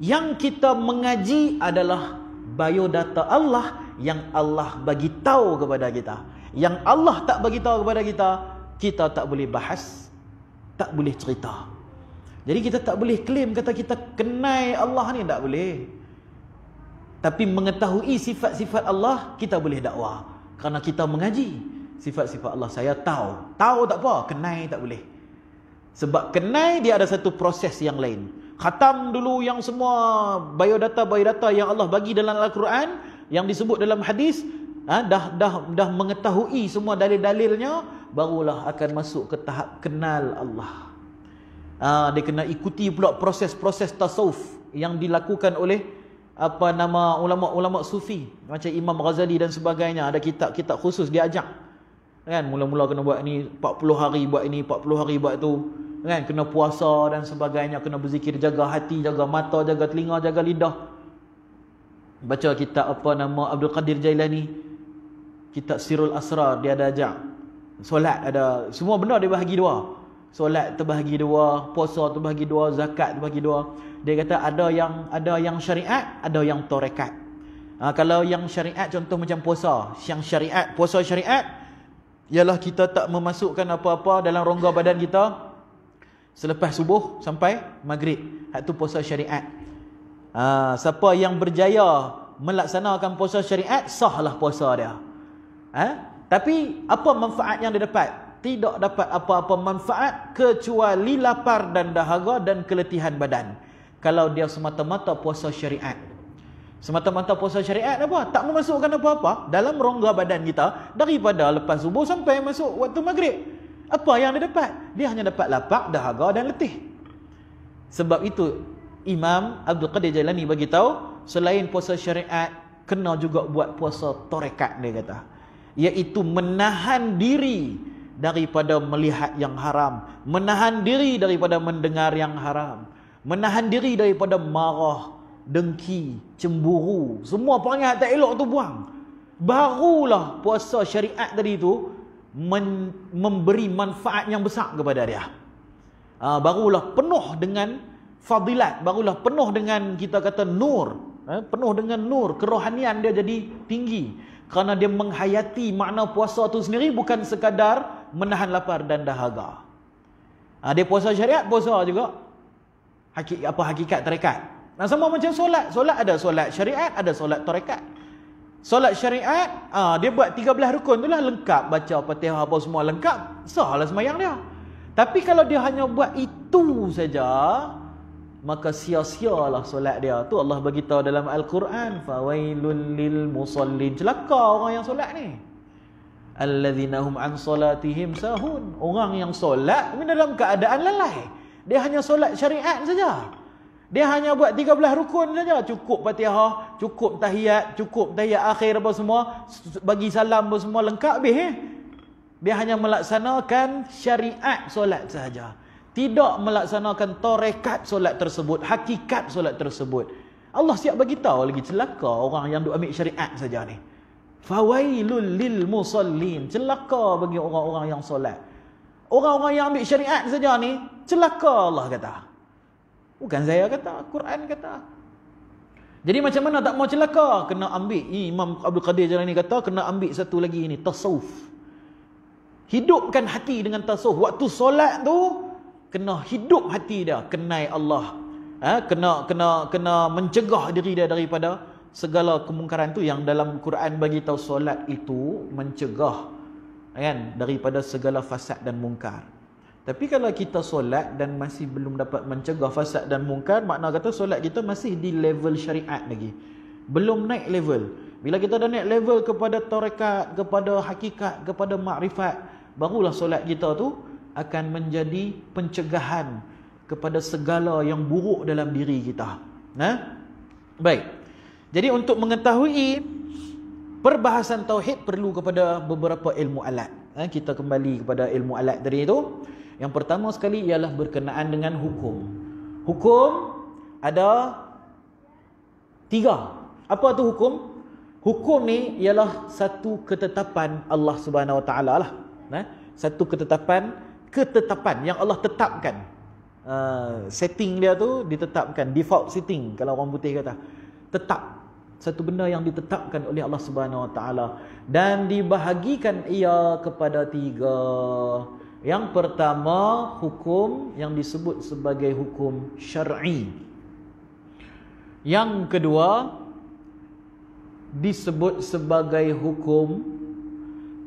yang kita mengaji adalah biodata Allah yang Allah bagi tahu kepada kita. Yang Allah tak bagi tahu kepada kita, kita tak boleh bahas, tak boleh cerita. Jadi kita tak boleh klaim kata kita kenal Allah ni, tak boleh. Tapi mengetahui sifat-sifat Allah kita boleh dakwah. Kerana kita mengaji sifat-sifat Allah. Saya tahu. Tahu tak apa, kenal tak boleh. Sebab kenal dia ada satu proses yang lain. Khatam dulu yang semua biodata yang Allah bagi dalam Al-Quran, yang disebut dalam hadis, dah mengetahui semua dalil-dalilnya, barulah akan masuk ke tahap kenal Allah. Dia kena ikuti pula proses-proses tasawuf. yang dilakukan oleh apa nama ulama-ulama sufi macam Imam Ghazali dan sebagainya. Ada kitab-kitab khusus dia ajak kan, mula-mula kena buat ni 40 hari buat ini, 40 hari buat tu kan, kena puasa dan sebagainya, kena berzikir, jaga hati, jaga mata, jaga telinga, jaga lidah. Baca kitab apa nama Abdul Qadir Jailani, kitab Sirul Asrar, dia ada ajak solat, ada semua benda dia bahagi dua. Solat terbahagi dua, puasa terbahagi dua, zakat terbahagi dua. Dia kata ada yang syariat, ada yang tarekat. Kalau yang syariat contoh macam puasa, yang syariat, puasa syariat ialah kita tak memasukkan apa-apa dalam rongga badan kita selepas subuh sampai maghrib. Itu puasa syariat. Siapa yang berjaya melaksanakan puasa syariat, sahlah puasa dia. Tapi apa manfaat yang dia dapat? Tidak dapat apa-apa manfaat kecuali lapar dan dahaga dan keletihan badan. Kalau dia semata-mata puasa syariat. Semata-mata puasa syariat apa? Tak memasukkan apa-apa dalam rongga badan kita daripada lepas subuh sampai masuk waktu maghrib. Apa yang dia dapat? Dia hanya dapat lapar, dahaga dan letih. Sebab itu Imam Abdul Qadir Jailani bagi tahu, selain puasa syariat, kena juga buat puasa tarekat, dia kata. Iaitu menahan diri daripada melihat yang haram, menahan diri daripada mendengar yang haram, menahan diri daripada marah, dengki, cemburu, semua perangai tak elok tu buang. Barulah puasa syariat tadi tu memberi manfaat yang besar kepada dia. Barulah penuh dengan fadilat, barulah penuh dengan kita kata nur, penuh dengan nur, kerohanian dia jadi tinggi. Kerana dia menghayati makna puasa tu sendiri bukan sekadar menahan lapar dan dahaga. Dia puasa syariat, puasa juga hakikat tarekat. Sama macam solat. Solat ada solat syariat, ada solat tarekat. Solat syariat, dia buat 13 rukun tu lah lengkap, baca Fatihah apa semua lengkap, sahlah sembahyang dia. Tapi kalau dia hanya buat itu saja, maka sia-sialah solat dia. Tu Allah bagi tahu dalam Al-Quran, fawailul lil musallin, celaka orang yang solat ni. Alladzina hum an salatihim sahun, orang yang solat dalam keadaan lalai. Dia hanya solat syariat saja. Dia hanya buat 13 rukun saja, cukup Fatihah, cukup tahiyat akhir apa semua, bagi salam apa semua lengkap habis. Dia hanya melaksanakan syariat solat sahaja, tidak melaksanakan tarekat solat tersebut, hakikat solat tersebut. Allah siap bagi tahu lagi, celaka orang yang duk ambil syariat saja ni. Fawailul lil musallin, celaka bagi orang-orang yang solat. Orang-orang yang ambil syariat saja ni celaka, Allah kata. Bukan saya kata, Quran kata. Jadi macam mana tak mau celaka? Kena ambil, Imam Abdul Qadir Jailani kata, kena ambil satu lagi ni, tasawuf. Hidupkan hati dengan tasawuf. Waktu solat tu kena hidup hati dia, kenal Allah. Kena mencegah diri dia daripada segala kemungkaran tu yang dalam Quran bagi tahu solat itu mencegah kan daripada segala fasad dan mungkar. Tapi kalau kita solat dan masih belum dapat mencegah fasad dan mungkar, makna kata solat kita masih di level syariat lagi, belum naik level. Bila kita dah naik level kepada tarekat, kepada hakikat, kepada makrifat, barulah solat kita tu akan menjadi pencegahan kepada segala yang buruk dalam diri kita. Baik. Jadi untuk mengetahui perbahasan tauhid perlu kepada beberapa ilmu alat. Kita kembali kepada ilmu alat tadi itu. Yang pertama sekali ialah berkenaan dengan hukum. Hukum ada 3. Apa tu hukum? Hukum ni ialah satu ketetapan Allah Subhanahu Wa Taala lah. Satu ketetapan yang Allah tetapkan. Setting dia tu ditetapkan, default setting kalau orang putih kata. Tetap. Satu benda yang ditetapkan oleh Allah Subhanahu Wa Taala dan dibahagikan ia kepada 3. Yang pertama, hukum yang disebut sebagai hukum syar'i. Yang kedua, disebut sebagai hukum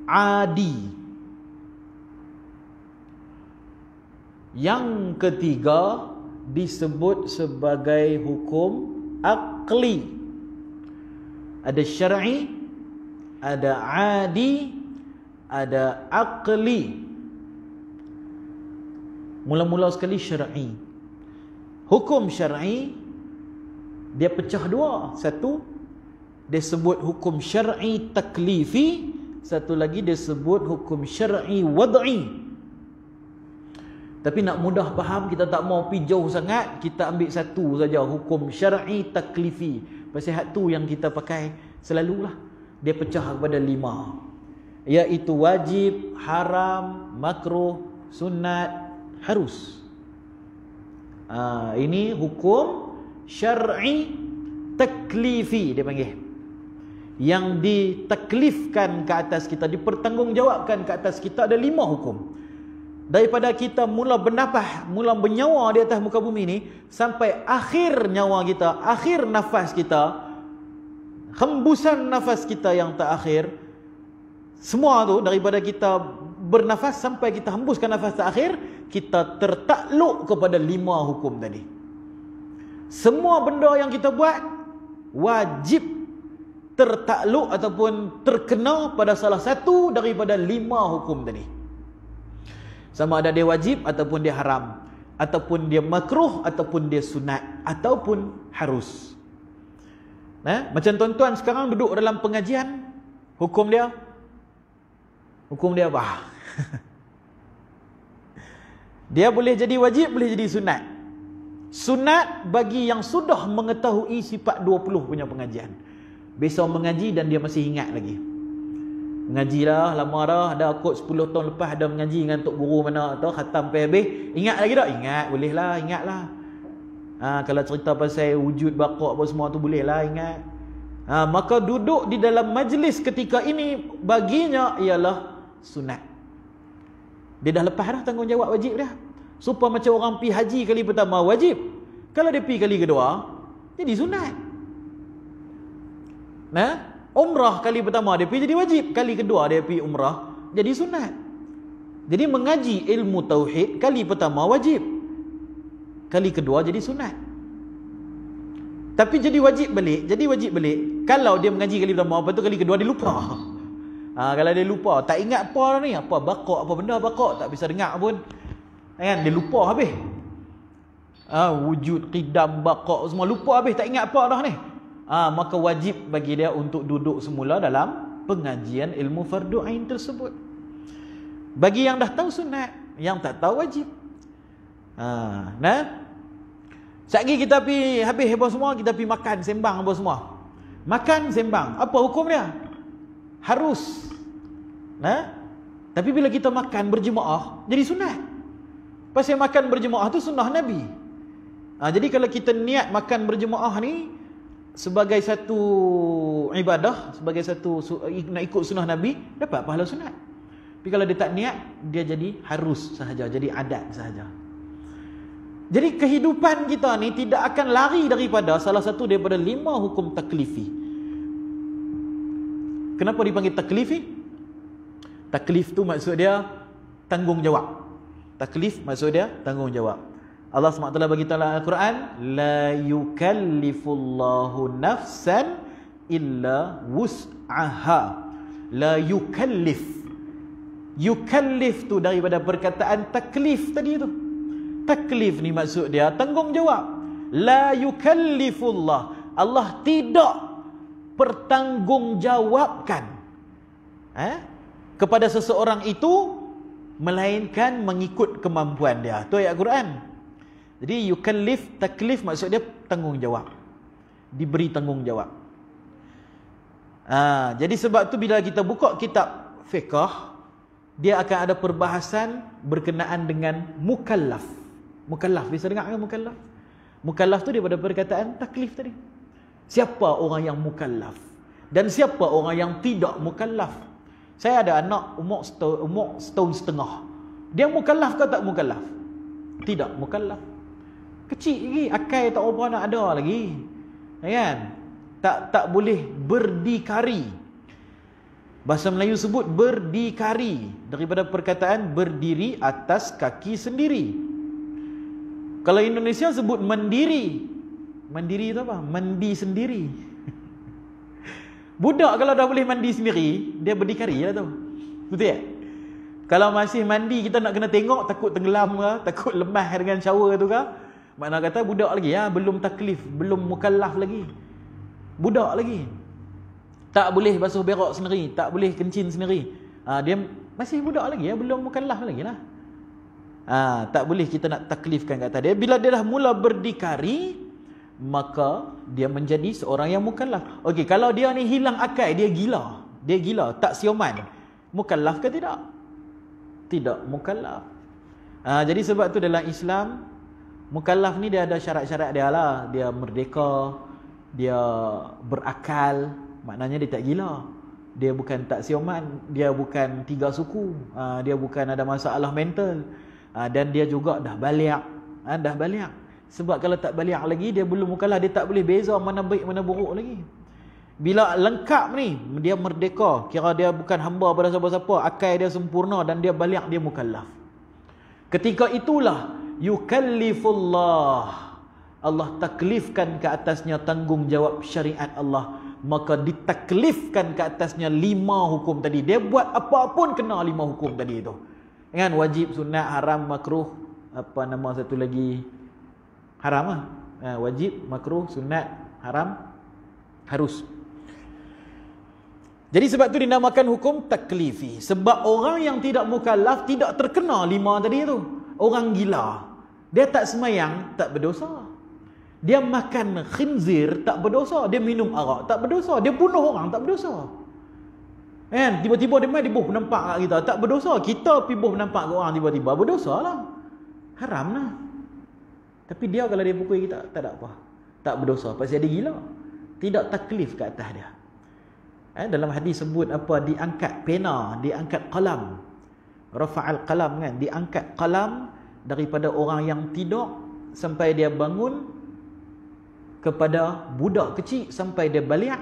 adi. Yang ketiga, disebut sebagai hukum aqli. Ada syar'i, ada adi, ada aqli. Mula-mula sekali syar'i. Hukum syar'i Dia pecah dua. Satu, dia sebut hukum syar'i taklifi. Satu lagi dia sebut hukum syar'i wad'i. Tapi nak mudah faham, kita tak mau pergi jauh sangat, kita ambil satu saja, hukum syar'i taklifi. Pasal hak tu yang kita pakai selalulah. Dia pecah kepada 5, iaitu wajib, haram, makruh, sunat, harus. Ini hukum syar'i taklifi dia panggil. Yang ditaklifkan ke atas kita, dipertanggungjawabkan ke atas kita, ada 5 hukum. Daripada kita mula bernafas, mula bernyawa di atas muka bumi ni, sampai akhir nyawa kita, akhir nafas kita, hembusan nafas kita yang terakhir, semua tu daripada kita bernafas sampai kita hembuskan nafas terakhir, kita tertakluk kepada 5 hukum tadi. Semua benda yang kita buat wajib tertakluk ataupun terkena pada salah satu daripada 5 hukum tadi. Sama ada dia wajib ataupun dia haram, ataupun dia makruh, ataupun dia sunat, ataupun harus. Macam tuan-tuan sekarang duduk dalam pengajian, hukum dia apa? Dia boleh jadi wajib, boleh jadi sunat. Sunat bagi yang sudah mengetahui sifat 20 punya pengajian. Besok mengaji dan dia masih ingat lagi. Mengaji dah, lama dah, dah kot 10 tahun lepas dah mengaji dengan tok guru mana tu, khatam sampai habis. Ingat lagi tak? Ingat, bolehlah, ingatlah. Kalau cerita pasal wujud baqa apa semua tu bolehlah ingat. Maka duduk di dalam majlis ketika ini baginya ialah sunat. Dia dah lepas dah tanggungjawab wajib dah. Supaya macam orang pi haji kali pertama wajib. Kalau dia pi kali kedua, jadi sunat. Umrah kali pertama dia pergi jadi wajib, kali kedua dia pergi umrah jadi sunat. Jadi mengaji ilmu tauhid kali pertama wajib, kali kedua jadi sunat. Tapi jadi wajib balik kalau dia mengaji kali pertama, lepas tu kali kedua dia lupa. Kalau dia lupa, tak ingat apa ni, apa baqa, apa benda baqa, tak bisa dengar pun, kan, dia lupa habis. Wujud qidam baqa semua lupa habis, tak ingat apa dah ni. Maka wajib bagi dia untuk duduk semula dalam pengajian ilmu fardu ain tersebut. Bagi yang dah tahu sunat, yang tak tahu wajib. Sekali kita pergi habis apa semua, kita pergi makan sembang apa semua. Makan sembang, apa hukum dia? Harus. Tapi bila kita makan berjemaah, jadi sunat. Pasal makan berjemaah tu sunnah Nabi. Jadi kalau kita niat makan berjemaah ni sebagai satu ibadah, sebagai satu nak ikut sunnah Nabi, dapat pahala sunat. Tapi kalau dia tak niat, dia jadi harus sahaja, jadi adat sahaja. Jadi kehidupan kita ni tidak akan lari daripada salah satu daripada 5 hukum taklifi. Kenapa dipanggil taklifi? Taklif tu maksud dia tanggungjawab. Taklif maksud dia tanggungjawab. Allah SWT bagi tahu dalam Al-Quran, la yukallifullahu nafsan illa wus'aha. La yukallif. Yukallif tu daripada perkataan taklif tadi tu. Taklif ni maksud dia tanggungjawab. La yukallifullah. Allah tidak pertanggungjawabkan kepada seseorang itu, melainkan mengikut kemampuan dia. Tu ayat Quran. Jadi yukallif, taklif maksud dia tanggungjawab. Diberi tanggungjawab. Jadi sebab tu bila kita buka kitab fiqh, dia akan ada perbahasan berkenaan dengan mukallaf. Mukallaf, bisa dengar kan mukallaf? Mukallaf tu daripada perkataan taklif tadi. Siapa orang yang mukallaf? Dan siapa orang yang tidak mukallaf? Saya ada anak umur setahun setengah. Dia mukallaf ke tak mukallaf? Tidak mukallaf. Kecil lagi, akal tak apa nak ada lagi. Kan? Tak boleh berdikari. Bahasa Melayu sebut berdikari, daripada perkataan berdiri atas kaki sendiri. Kalau Indonesia sebut mendiri. Mendiri itu apa? Mandi sendiri. Budak kalau dah boleh mandi sendiri, dia berdikari lah tu. Betul tak? Kalau masih mandi, kita nak kena tengok, takut tenggelam ke, takut lemah dengan shower tu ke. Makna kata budak lagi, belum taklif, belum mukallaf lagi. Budak lagi. Tak boleh basuh berak sendiri, tak boleh kencing sendiri. Dia masih budak lagi, belum mukallaf lagi lah. Tak boleh kita nak taklifkan kat atas dia. Bila dia dah mula berdikari, maka dia menjadi seorang yang mukallaf. Okey, kalau dia ni hilang akal, dia gila. Dia gila, tak sioman. Mukallaf ke tidak? Tidak mukallaf. Jadi sebab tu dalam Islam, mukallaf ni dia ada syarat-syarat dia lah. Dia merdeka, dia berakal, maknanya dia tak gila. Dia bukan tak sioman, dia bukan 3 suku, dia bukan ada masalah mental, dan dia juga dah balik. Dah balik. Sebab kalau tak balik lagi, dia belum mukallaf, dia tak boleh beza mana baik mana buruk lagi. Bila lengkap ni, dia merdeka, kira dia bukan hamba pada siapa-siapa, akal dia sempurna dan dia balik, dia mukallaf. Ketika itulah yukallifullah, Allah taklifkan ke atasnya tanggungjawab syariat Allah, maka ditaklifkan ke atasnya 5 hukum tadi. Dia buat apa pun kena 5 hukum tadi itu. Kan, wajib, sunat, haram, makruh, apa nama satu lagi? Haram lah. Wajib, makruh, sunat, haram, harus. Jadi sebab tu dinamakan hukum taklifi. Sebab orang yang tidak mukallaf tidak terkena 5 tadi tu. Orang gila, dia tak semayang, tak berdosa. Dia makan khinzir, tak berdosa. Dia minum arak, tak berdosa. Dia bunuh orang, tak berdosa. Kan? Tiba-tiba dia main, dia buh nampak kat kita, tak berdosa. Kita pergi buh nampak kat orang tiba-tiba, berdosa lah. Haram lah. Tapi dia kalau dia pukul kita, tak ada apa. Tak berdosa, pasal dia gila. Tidak taklif ke atas dia. Dalam hadis sebut apa? Diangkat pena, diangkat qalam. Rafa'al qalam, kan? Diangkat qalam daripada orang yang tidur sampai dia bangun, kepada budak kecil sampai dia balik,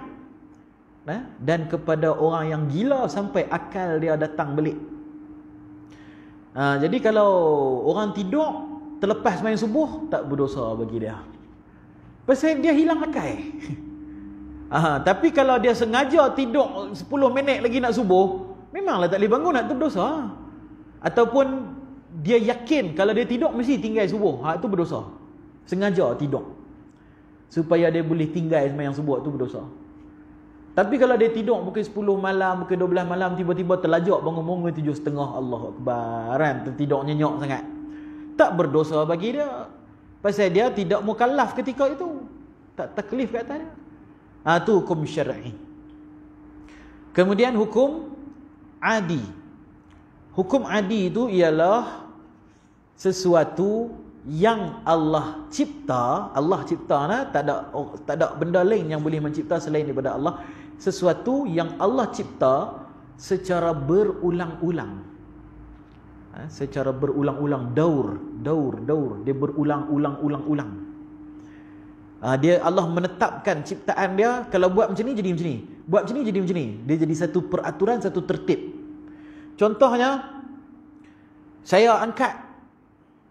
dan kepada orang yang gila sampai akal dia datang balik. Jadi kalau orang tidur terlepas main subuh, tak berdosa bagi dia, pasal dia hilang akal. Tapi kalau dia sengaja tidur 10 minit lagi nak subuh, memanglah tak boleh bangun, nak tu berdosa. Ataupun dia yakin kalau dia tidur mesti tinggal subuh, itu berdosa. Sengaja tidur supaya dia boleh tinggal sembahyang subuh, tu berdosa. Tapi kalau dia tidur pukul 10 malam, pukul 12 malam, tiba-tiba terlajak bangun-bangun 7.30, Allahu Akbar, tertidur nyenyak sangat, tak berdosa bagi dia, pasal dia tidak mukallaf ketika itu, tak taklif kat atas dia. Tu hukum syar'i. Kemudian hukum adi. Hukum adi itu ialah sesuatu yang Allah cipta, tak ada benda lain yang boleh mencipta selain daripada Allah. Sesuatu yang Allah cipta secara berulang-ulang. Secara berulang-ulang, daur, dia berulang-ulang. Dia, Allah menetapkan ciptaan dia, kalau buat macam ni jadi macam ni, buat macam ni jadi macam ni. Dia jadi satu peraturan, satu tertib. Contohnya, saya angkat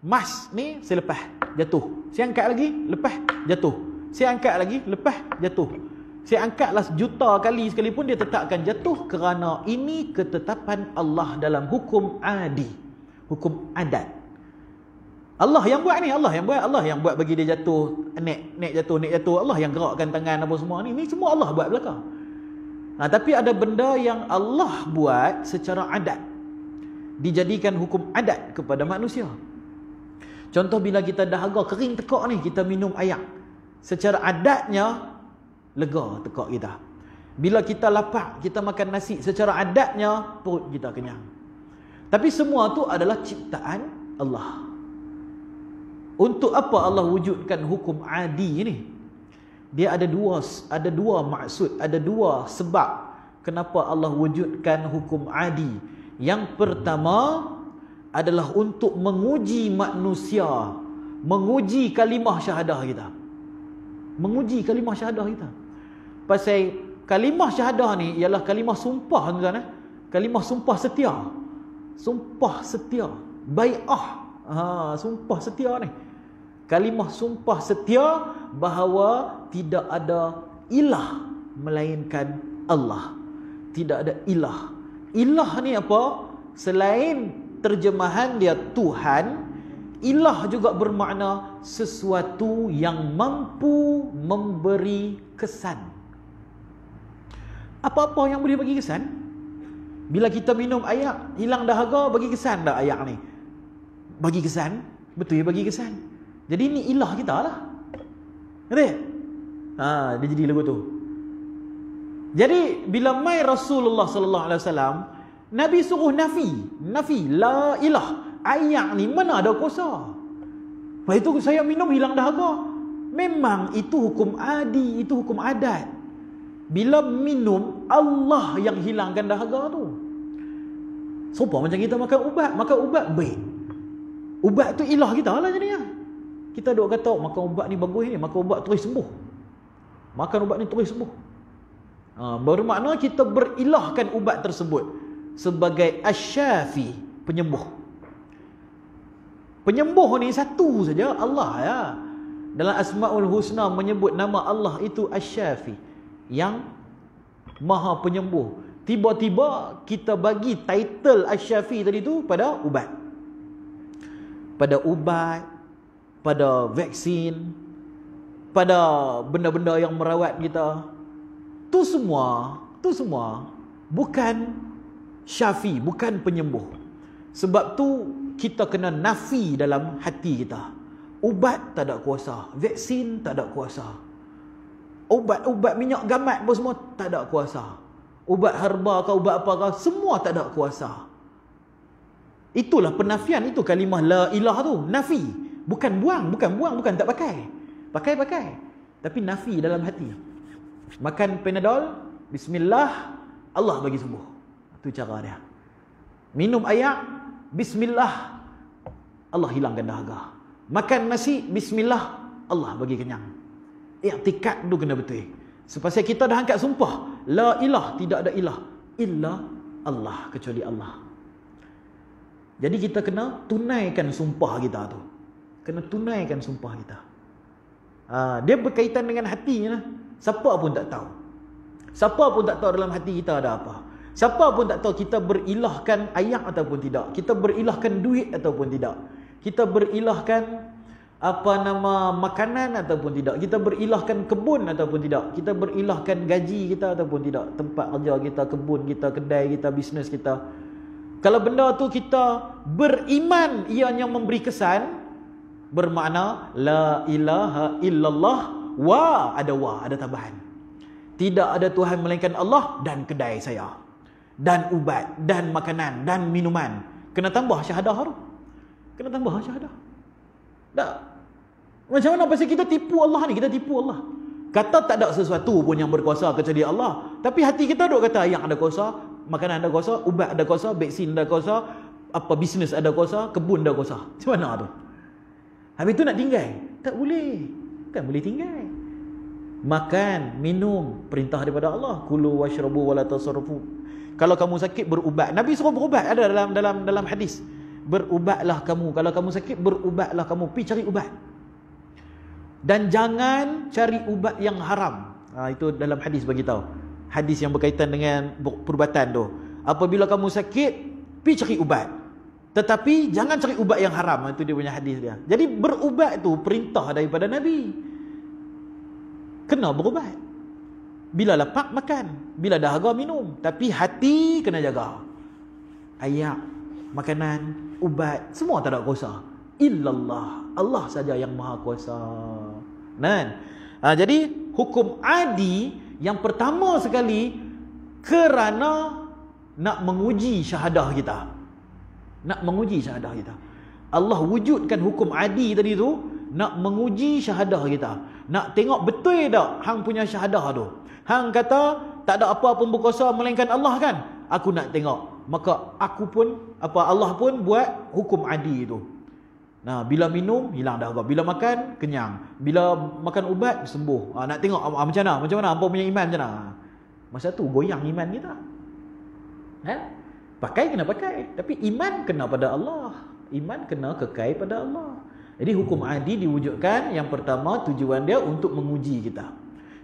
mas ni, saya lepas, jatuh. Saya angkat lagi, lepas, jatuh. Saya angkat lagi, lepas, jatuh. Saya angkatlah juta kali sekalipun, dia tetapkan jatuh, kerana ini ketetapan Allah dalam hukum adi, hukum adat. Allah yang buat ni, Allah yang buat bagi dia jatuh, naik jatuh, Allah yang gerakkan tangan apa semua ni. Ni semua Allah buat belakang. Tapi ada benda yang Allah buat secara adat, dijadikan hukum adat kepada manusia. Contoh, bila kita dahaga kering tekak ni, kita minum air, secara adatnya lega tekak kita. Bila kita lapar, kita makan nasi, secara adatnya perut kita kenyang. Tapi semua tu adalah ciptaan Allah. Untuk apa Allah wujudkan hukum adi ni? Dia ada dua maksud, ada dua sebab kenapa Allah wujudkan hukum adi. Yang pertama adalah untuk menguji manusia, menguji kalimah syahadah kita. Menguji kalimah syahadah kita. Pasal kalimah syahadah ni ialah kalimah sumpah, tuan-tuan. Kalimah sumpah setia. Sumpah setia. Bai'ah. Sumpah setia ni. Kalimah sumpah setia bahawa tidak ada ilah melainkan Allah. Tidak ada ilah. Ilah ni apa? Selain terjemahan dia Tuhan, Ilah juga bermakna sesuatu yang mampu memberi kesan. Apa-apa yang boleh bagi kesan. Bila kita minum air, hilang dahaga, bagi kesan tak air ni? Bagi kesan. Betul ya, bagi kesan. Jadi ni ilah kita lah. Betul? Dia jadi lagu tu. Jadi bila mai Rasulullah sallallahu alaihi wasallam, Nabi suruh nafi la ilah. Air ni mana ada kuasa. Lepas itu saya minum hilang dahaga. Memang itu hukum adi, itu hukum adat. Bila minum, Allah yang hilangkan dahaga tu. Serupa macam kita makan ubat baik. Ubat tu ilah kita lah jadinya. Kita duk kata makan ubat ni bagus ni, makan ubat terus sembuh. Makan ubat ni terus sembuh. Bermakna kita berilahkan ubat tersebut sebagai asyafi, penyembuh. Penyembuh ni satu saja, Allah ya. Dalam Asmaul Husna menyebut nama Allah itu Asy-Syafi, yang Maha Penyembuh. Tiba-tiba kita bagi title Asy-Syafi tadi tu pada ubat. Pada ubat, pada vaksin, pada benda-benda yang merawat kita. Tu semua bukan syafi, bukan penyembuh. Sebab tu kita kena nafi dalam hati kita. Ubat tak ada kuasa, vaksin tak ada kuasa. Ubat minyak gamat pun semua tak ada kuasa. Ubat herba ke ubat apa ke, semua tak ada kuasa. Itulah penafian, itu kalimah la ilah tu, nafi. Bukan buang, bukan tak pakai. Pakai. Tapi nafi dalam hati. Makan Panadol, bismillah, Allah bagi sembuh. Itu cara dia. Minum air, bismillah, Allah hilangkan dahaga. Makan nasi, bismillah, Allah bagi kenyang. I'tikad tu kena betul. Sepasal kita dah angkat sumpah, la ilah, tidak ada ilah illa Allah, kecuali Allah. Jadi kita kena tunaikan sumpah kita tu. Kena tunaikan sumpah kita. Dia berkaitan dengan hati lah. Siapa pun tak tahu. Siapa pun tak tahu dalam hati kita ada apa. Siapa pun tak tahu kita berilahkan ayak ataupun tidak. Kita berilahkan duit ataupun tidak. Kita berilahkan makanan ataupun tidak. Kita berilahkan kebun ataupun tidak. Kita berilahkan gaji kita ataupun tidak. Tempat kerja kita, kebun kita, kedai kita, bisnes kita. Kalau benda tu kita beriman ianya memberi kesan, bermakna la ilaha illallah ada tambahan. Tidak ada Tuhan melainkan Allah dan kedai saya, dan ubat, dan makanan, dan minuman. Kena tambah syahadah tu. Kena tambah syahadah. Tak. Macam mana pasal kita tipu Allah ni? Kita tipu Allah. Kata tak ada sesuatu pun yang berkuasa kecuali Allah. Tapi hati kita duk kata yang ada kuasa, makanan ada kuasa, ubat ada kuasa, vaksin ada kuasa, bisnes ada kuasa, kebun ada kuasa. Macam mana tu? Habis tu nak tinggal? Tak boleh. Kan boleh tinggal. Makan, minum, perintah daripada Allah. Kulu washrabu wala tasarrufu. Kalau kamu sakit berubat. Nabi suruh berubat, ada dalam hadis. Berubatlah kamu. Kalau kamu sakit berubatlah kamu. Pergi cari ubat. Dan jangan cari ubat yang haram. Itu dalam hadis bagi tahu. Hadis yang berkaitan dengan perubatan tu. Apabila kamu sakit, pergi cari ubat. Tetapi jangan cari ubat yang haram. Itu dia punya hadis dia. Jadi berubat tu perintah daripada Nabi. Kena berubat. Bila lapar makan, bila dahaga minum. Tapi hati kena jaga. Ayak, makanan, ubat, semua tak ada kuasa. Illallah, Allah saja yang maha kuasa. Jadi hukum adi yang pertama sekali kerana nak menguji syahadah kita. Nak menguji syahadah kita. Allah wujudkan hukum adi tadi tu nak menguji syahadah kita. Nak tengok betul tak hang punya syahadah tu. Hang kata tak ada apa pun berkuasa melainkan Allah kan? Aku nak tengok. Maka aku pun Allah pun buat hukum adi tu. Nah, bila minum hilang dahaga, bila makan kenyang, bila makan ubat sembuh. Nak tengok macam mana hangpa punya iman macam mana. Masa tu goyang iman kita. Pakai kena pakai, tapi iman kena pada Allah. Iman kena kekal pada Allah. Jadi hukum adi diwujudkan, yang pertama tujuan dia untuk menguji kita.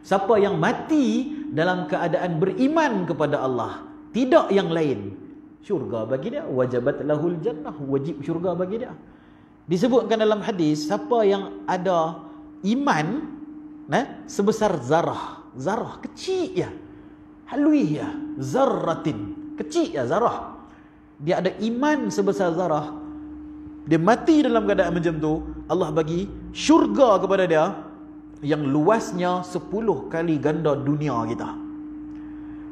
Siapa yang mati dalam keadaan beriman kepada Allah, tidak yang lain, syurga bagi dia. Wajabat lahul jannah, wajib syurga bagi dia. Disebutkan dalam hadis, siapa yang ada iman sebesar zarah. Zarah kecil ya. Halui ya. Zarratin. Kecil ya zarah. Dia ada iman sebesar zarah. Dia mati dalam keadaan macam tu, Allah bagi syurga kepada dia yang luasnya 10 kali ganda dunia kita.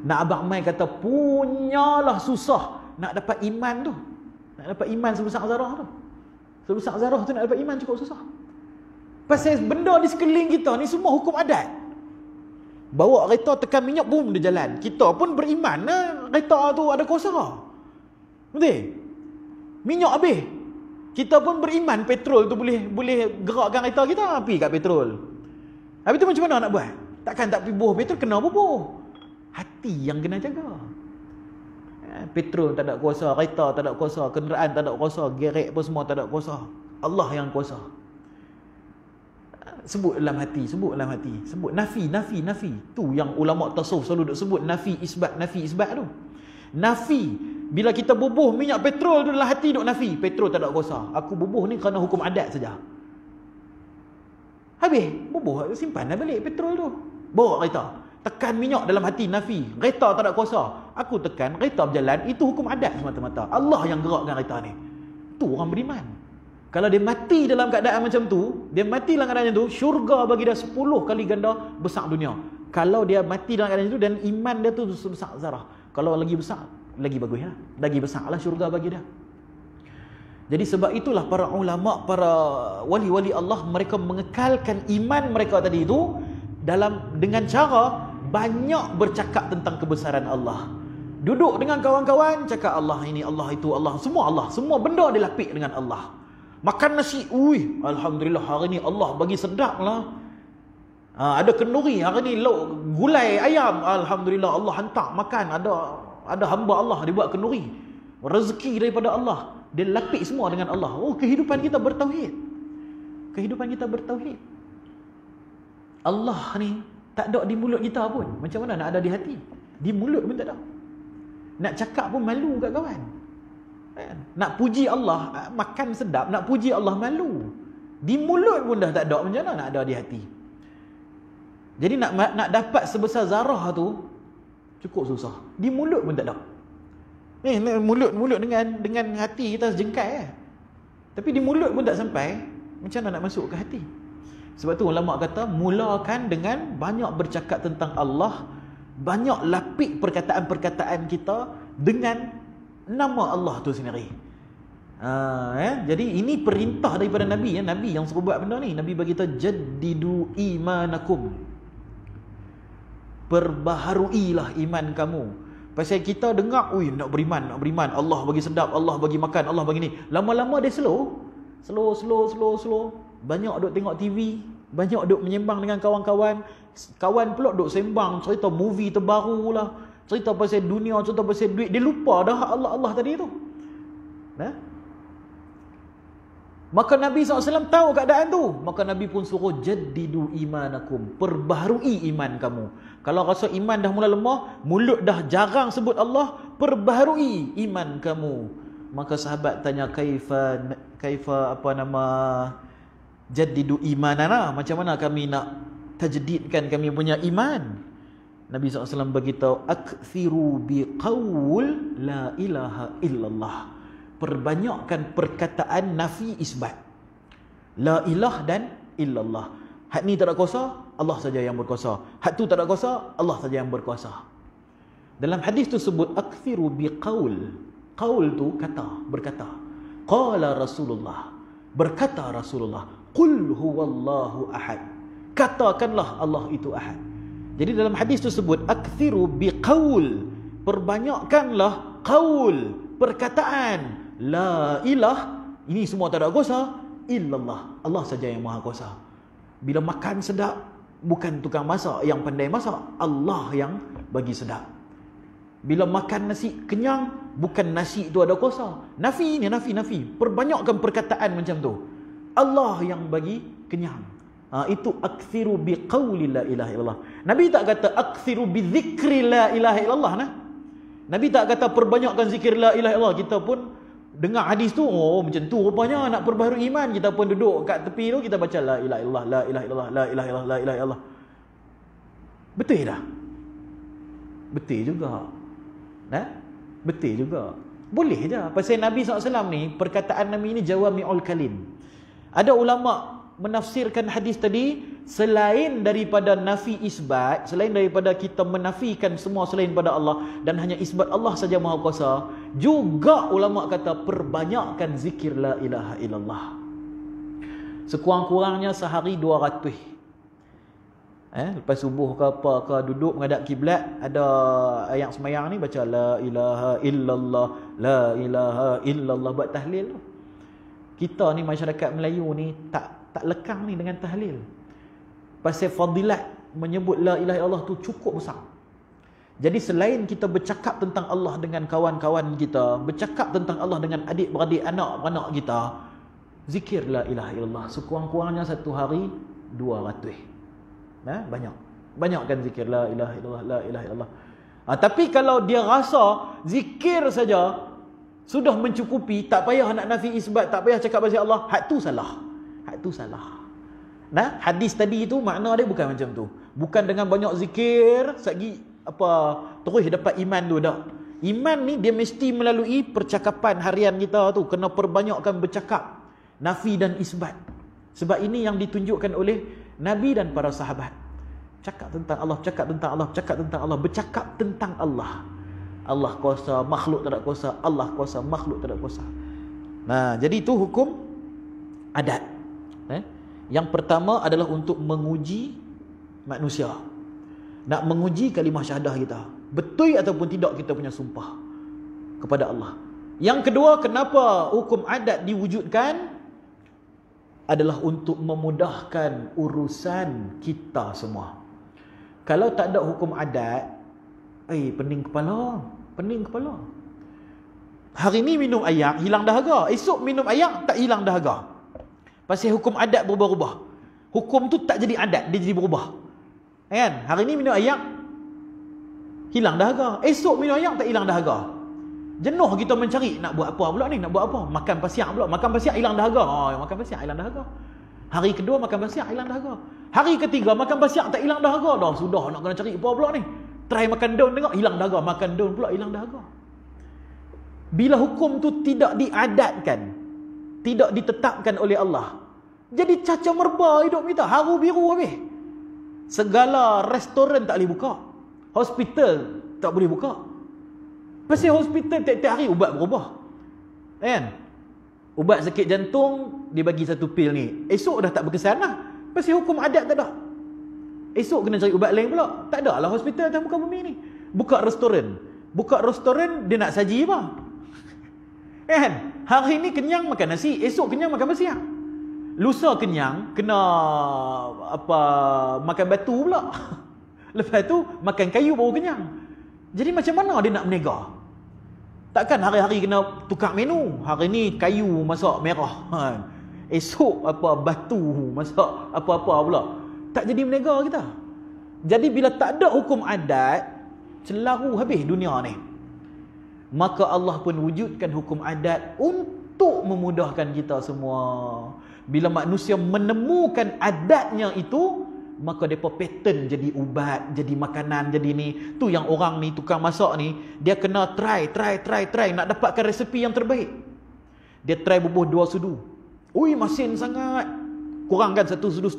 Nak abang mai kata punyalah susah nak dapat iman tu. Nak dapat iman sebesar zarah tu. Sebesar zarah tu nak dapat iman cukup susah. Pasal benda di sekeliling kita ni semua hukum adat. Bawa kereta tekan minyak, boom, dia jalan. Kita pun beriman kereta tu ada kuasa. Betul? Minyak habis. Kita pun beriman petrol tu boleh gerakkan kereta kita. Pergi kat petrol. Habis tu macam mana nak buat? Takkan tak pergi buah petrol, kena bubuh. Hati yang kena jaga. Petrol tak ada kuasa, kereta tak ada kuasa, kenderaan tak ada kuasa, gerek pun semua tak ada kuasa. Allah yang kuasa. Sebut dalam hati, sebut dalam hati. Sebut nafi. Tu yang ulama tasawuf selalu duk sebut nafi isbat tu. Nafi. Bila kita bubuh minyak petrol tu dalam hati duk nafi, petrol tak ada kuasa. Aku bubuh ni kerana hukum adat saja. Habis, bubuh, simpan dah balik petrol tu. Bawa kereta. Tekan minyak dalam hati nafi. Kereta tak ada kuasa. Aku tekan, kereta berjalan, itu hukum adat semata-mata. Allah yang gerakkan kereta ni. Tu orang beriman. Kalau dia mati dalam keadaan macam tu, dia mati dalam keadaan macam tu, syurga bagi dia 10 kali ganda besar dunia. Kalau dia mati dalam keadaan itu dan iman dia tu sebesar zarah. Kalau lagi besar, lagi bagus lah. Lagi besar lah syurga bagi dia. Jadi sebab itulah para ulama, para wali-wali Allah, mereka mengekalkan iman mereka tadi itu dengan cara banyak bercakap tentang kebesaran Allah. Duduk dengan kawan-kawan, cakap Allah ini, Allah itu, Allah. Semua benda dilapik dengan Allah. Makan nasi, alhamdulillah hari ni Allah bagi sedap lah. Ada kenduri hari ni, gulai ayam, alhamdulillah Allah hantar makan. Ada hamba Allah dia buat kenduri, rezeki daripada Allah, dia lapik semua dengan Allah. Kehidupan kita bertauhid. Allah ni tak ada di mulut kita pun. Macam mana nak ada di hati? Di mulut pun tak ada. Nak cakap pun malu kat kawan. Nak puji Allah, makan sedap, nak puji Allah malu. Di mulut pun dah tak ada, macam mana nak ada di hati? Jadi nak dapat sebesar zarah tu cukup susah. Di mulut pun tak ada. Mulut dengan hati kita sejengkai. Tapi di mulut pun tak sampai, macam mana nak masuk ke hati? Sebab tu ulama kata mulakan dengan banyak bercakap tentang Allah, banyak lapik perkataan-perkataan kita dengan nama Allah tu sendiri. Jadi ini perintah daripada Nabi. Nabi yang suruh buat benda ni. Nabi bagi kita jaddidu imanakum. Perbaharuilah iman kamu. Pasal kita dengar, nak beriman. Allah bagi sedap, Allah bagi makan, Allah bagi ni. Lama-lama dia slow. Banyak duk tengok TV, banyak duk menyembang dengan kawan-kawan. Kawan pula duk sembang cerita movie terbaru lah, cerita pasal dunia, cerita pasal duit. Dia lupa dah Allah tadi tu. Maka Nabi SAW tahu keadaan tu. Maka Nabi pun suruh jaddidu imanakum. Perbaharui iman kamu. Kalau rasa iman dah mula lemah, mulut dah jarang sebut Allah, perbaharui iman kamu. Maka sahabat tanya, kaifa jaddidu imanana, macam mana kami nak tajdidkan kami punya iman? Nabi SAW beritahu, akthiru biqaul la ilaha illallah. Perbanyakkan perkataan nafi isbat. La ilah dan illallah. Hak ni tak ada kuasa, Allah saja yang berkuasa. Hak tu tak ada kuasa, Allah saja yang berkuasa. Dalam hadis tu sebut akthiru biqaul. Qaul tu berkata. Qala Rasulullah. Berkata Rasulullah, qul huwallahu ahad. Katakanlah Allah itu ahad. Jadi dalam hadis tu sebut akthiru biqaul. Perbanyakkanlah qaul, perkataan. La ilah, ini semua tak ada kuasa, illallah, Allah saja yang maha kuasa. Bila makan sedap, bukan tukang masak yang pandai masak, Allah yang bagi sedap. Bila makan nasi kenyang, bukan nasi itu ada kuasa. Nafi ni, nafi. Perbanyakkan perkataan macam tu. Allah yang bagi kenyang. Itu akthiru biqauli la ilaha illallah. Nabi tak kata akthiru bizikri la ilaha illallah. Nabi tak kata perbanyakkan zikir la ilaha illallah. Kita pun dengar hadis tu, oh macam tu rupanya nak perbaharui iman. Kita pun duduk kat tepi tu, kita baca la ilaha illallah, la ilaha illallah, la ilaha illallah, la ilaha illallah. Betul dah? Betul juga. Betul juga. Boleh je. Pasal Nabi SAW ni, perkataan Nabi ni jawami'ul kalim. Ada ulama menafsirkan hadis tadi, selain daripada nafi isbat, selain daripada kita menafikan semua selain pada Allah dan hanya isbat Allah saja Maha Kuasa, juga ulama kata perbanyakkan zikir la ilaha illallah. Sekurang-kurangnya sehari 200. Lepas subuh ke apa ke, duduk menghadap kiblat, ada ayat semayang ni baca la ilaha illallah, la ilaha illallah, buat tahlil tu. Kita ni masyarakat Melayu ni tak lekang ni dengan tahlil. Pasal fadilat menyebut la ilaha illallah tu cukup besar. Jadi selain kita bercakap tentang Allah dengan kawan-kawan kita, bercakap tentang Allah dengan adik-beradik, anak-anak kita, zikir la ilaha illallah sekurang-kurangnya satu hari 200. Banyakkan zikir la ilaha illallah, la ilaha illallah. Tapi kalau dia rasa zikir saja sudah mencukupi, tak payah nak nafi isbat, tak payah cakap pasal Allah, hak tu salah. Hak tu salah. Hadis tadi tu makna dia bukan macam tu. Bukan dengan banyak zikir sagi terus dapat iman tu, dak. Iman ni dia mesti melalui percakapan harian kita tu, kena perbanyakkan bercakap nafi dan isbat. Sebab ini yang ditunjukkan oleh Nabi dan para sahabat. Cakap tentang Allah, cakap tentang Allah, cakap tentang Allah, bercakap tentang Allah. Allah kuasa, makhluk tak ada kuasa. Allah kuasa, makhluk tak ada kuasa. Jadi itu hukum adat. Yang pertama adalah untuk menguji manusia. Nak menguji kalimah syahadah kita. Betul ataupun tidak kita punya sumpah kepada Allah. Yang kedua, kenapa hukum adat diwujudkan? Adalah untuk memudahkan urusan kita semua. Kalau tak ada hukum adat, pening kepala. Pening kepala. Hari ni minum ayak, hilang dahaga. Esok minum ayak, tak hilang dahaga. Pasal hukum adat berubah-ubah. Hukum tu tak jadi adat, dia jadi berubah. Kan? Hari ni minum ayak, hilang dahaga. Esok minum ayak, tak hilang dahaga. Jenuh kita mencari, nak buat apa pula ni? Nak buat apa? Makan pasiak pula. Makan pasiak hilang dahaga. Makan pasiak hilang dahaga. Hari kedua makan pasiak hilang dahaga. Hari ketiga makan pasiak tak hilang dahaga. Dah sudah nak kena cari apa pula ni? Try makan daun tengok, hilang dahaga. Makan daun pula hilang dahaga. Bila hukum tu tidak diadatkan, tidak ditetapkan oleh Allah, jadi caca merba hidup kita, haru biru habis. Segala restoran tak boleh buka, hospital tak boleh buka. Pasal hospital tiap-tiap hari ubat berubah. Kan? Ubat sakit jantung dia bagi satu pil ni, esok dah tak berkesan lah. Pasal hukum adat tak ada. Esok kena cari ubat lain pula. Tak ada lah hospital atas muka bumi ni. Buka restoran. Buka restoran dia nak saji apa? Kan? Hari ni kenyang makan nasi, esok kenyang makan pasiak. Lusa kenyang kena makan batu pula. Lepas tu makan kayu baru kenyang. Jadi macam mana dia nak menega? Takkan hari-hari kena tukar menu. Hari ni kayu masak merah. Esok batu masak apa-apa pula. Tak jadi menega kita. Jadi bila tak ada hukum adat, celaru habis dunia ni. Maka Allah pun wujudkan hukum adat untuk memudahkan kita semua. Bila manusia menemukan adatnya itu, maka depa pattern jadi ubat, jadi makanan, jadi ni. Tu yang orang ni tukang masak ni, dia kena try nak dapatkan resepi yang terbaik. Dia try bubuh 2 sudu. Ui, masin sangat. Kurangkan 1,5 sudu.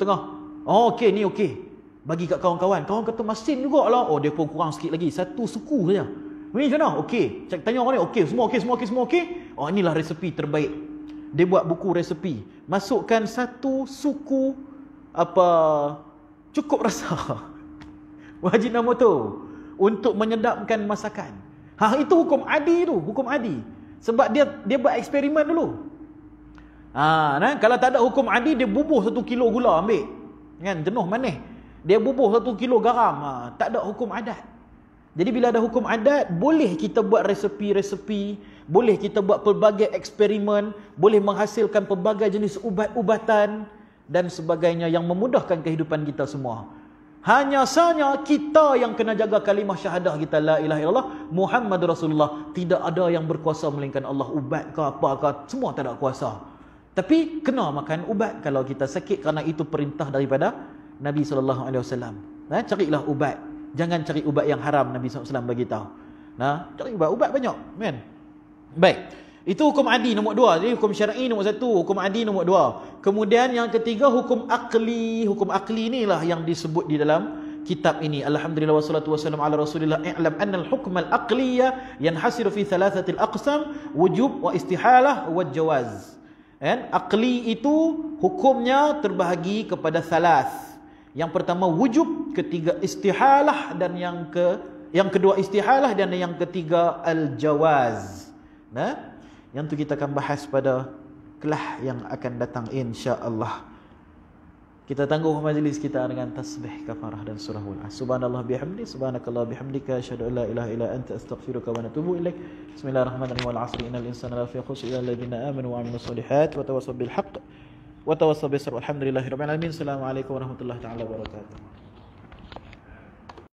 Oh, okey ni okey. Bagi kat kawan-kawan. Kawan kata masin jugalah. Oh, dia pun kurang sikit lagi. 1 suku saja. Ni macam mana? Okey. Cak tanya orang ni, okey, semua okey. Oh, inilah resepi terbaik. Dia buat buku resepi. Masukkan 1 suku cukup rasa. Wajib nama tu untuk menyedapkan masakan. Itu hukum adi tu, hukum adi. Sebab dia buat eksperimen dulu. Kalau tak ada hukum adi, dia bubuh 1 kilo gula ambil. Kan, jenuh manis. Dia bubuh 1 kilo garam. Tak ada hukum adat. Jadi bila ada hukum adat, boleh kita buat resepi-resepi, boleh kita buat pelbagai eksperimen, boleh menghasilkan pelbagai jenis ubat-ubatan dan sebagainya yang memudahkan kehidupan kita semua. Hanya sahaja kita yang kena jaga kalimah syahadah kita, la ilaha illallah Muhammad Rasulullah. Tidak ada yang berkuasa melainkan Allah. Ubat ke apa ke, semua tak ada kuasa. Tapi kena makan ubat kalau kita sakit, kerana itu perintah daripada Nabi SAW. Carilah ubat. Jangan cari ubat yang haram, Nabi SAW bagi tahu. Cari ubat banyak, kan? Baik. Itu hukum adi nombor 2. Jadi hukum syar'i nombor 1, hukum adi nombor 2. Kemudian yang ketiga hukum akli. Hukum akli inilah yang disebut di dalam kitab ini. Alhamdulillah wassalatu wassalamu ala Rasulillah. I'lam anna al-hukm al-aqliyya yanhasiru fi thalathati al-aqsam, wujub wa istihalah wa jawaz. Akli itu hukumnya terbahagi kepada salas. Yang pertama wujub, ketiga istihalah, dan yang kedua istihalah, dan yang ketiga al-jawaz. Yang tu kita akan bahas pada kelas yang akan datang insya-Allah. Kita tangguh majlis kita dengan tasbih, kafarah dan surah Al-Asr. Subhanallah bihamdi, subhanakallah bihamdika, asyhadu an la ilaha illa anta, astaghfiruka wa atubu ilaik. Bismillahirrahmanirrahim. Wal 'asri innal insana lafi khusr illa alladziina aamanu wa 'amilus shalihaati wa tawassaw bil haqq wa tawassaw bis sabr. Alhamdulillahirabbil alamin. Assalamualaikum warahmatullahi taala wabarakatuh.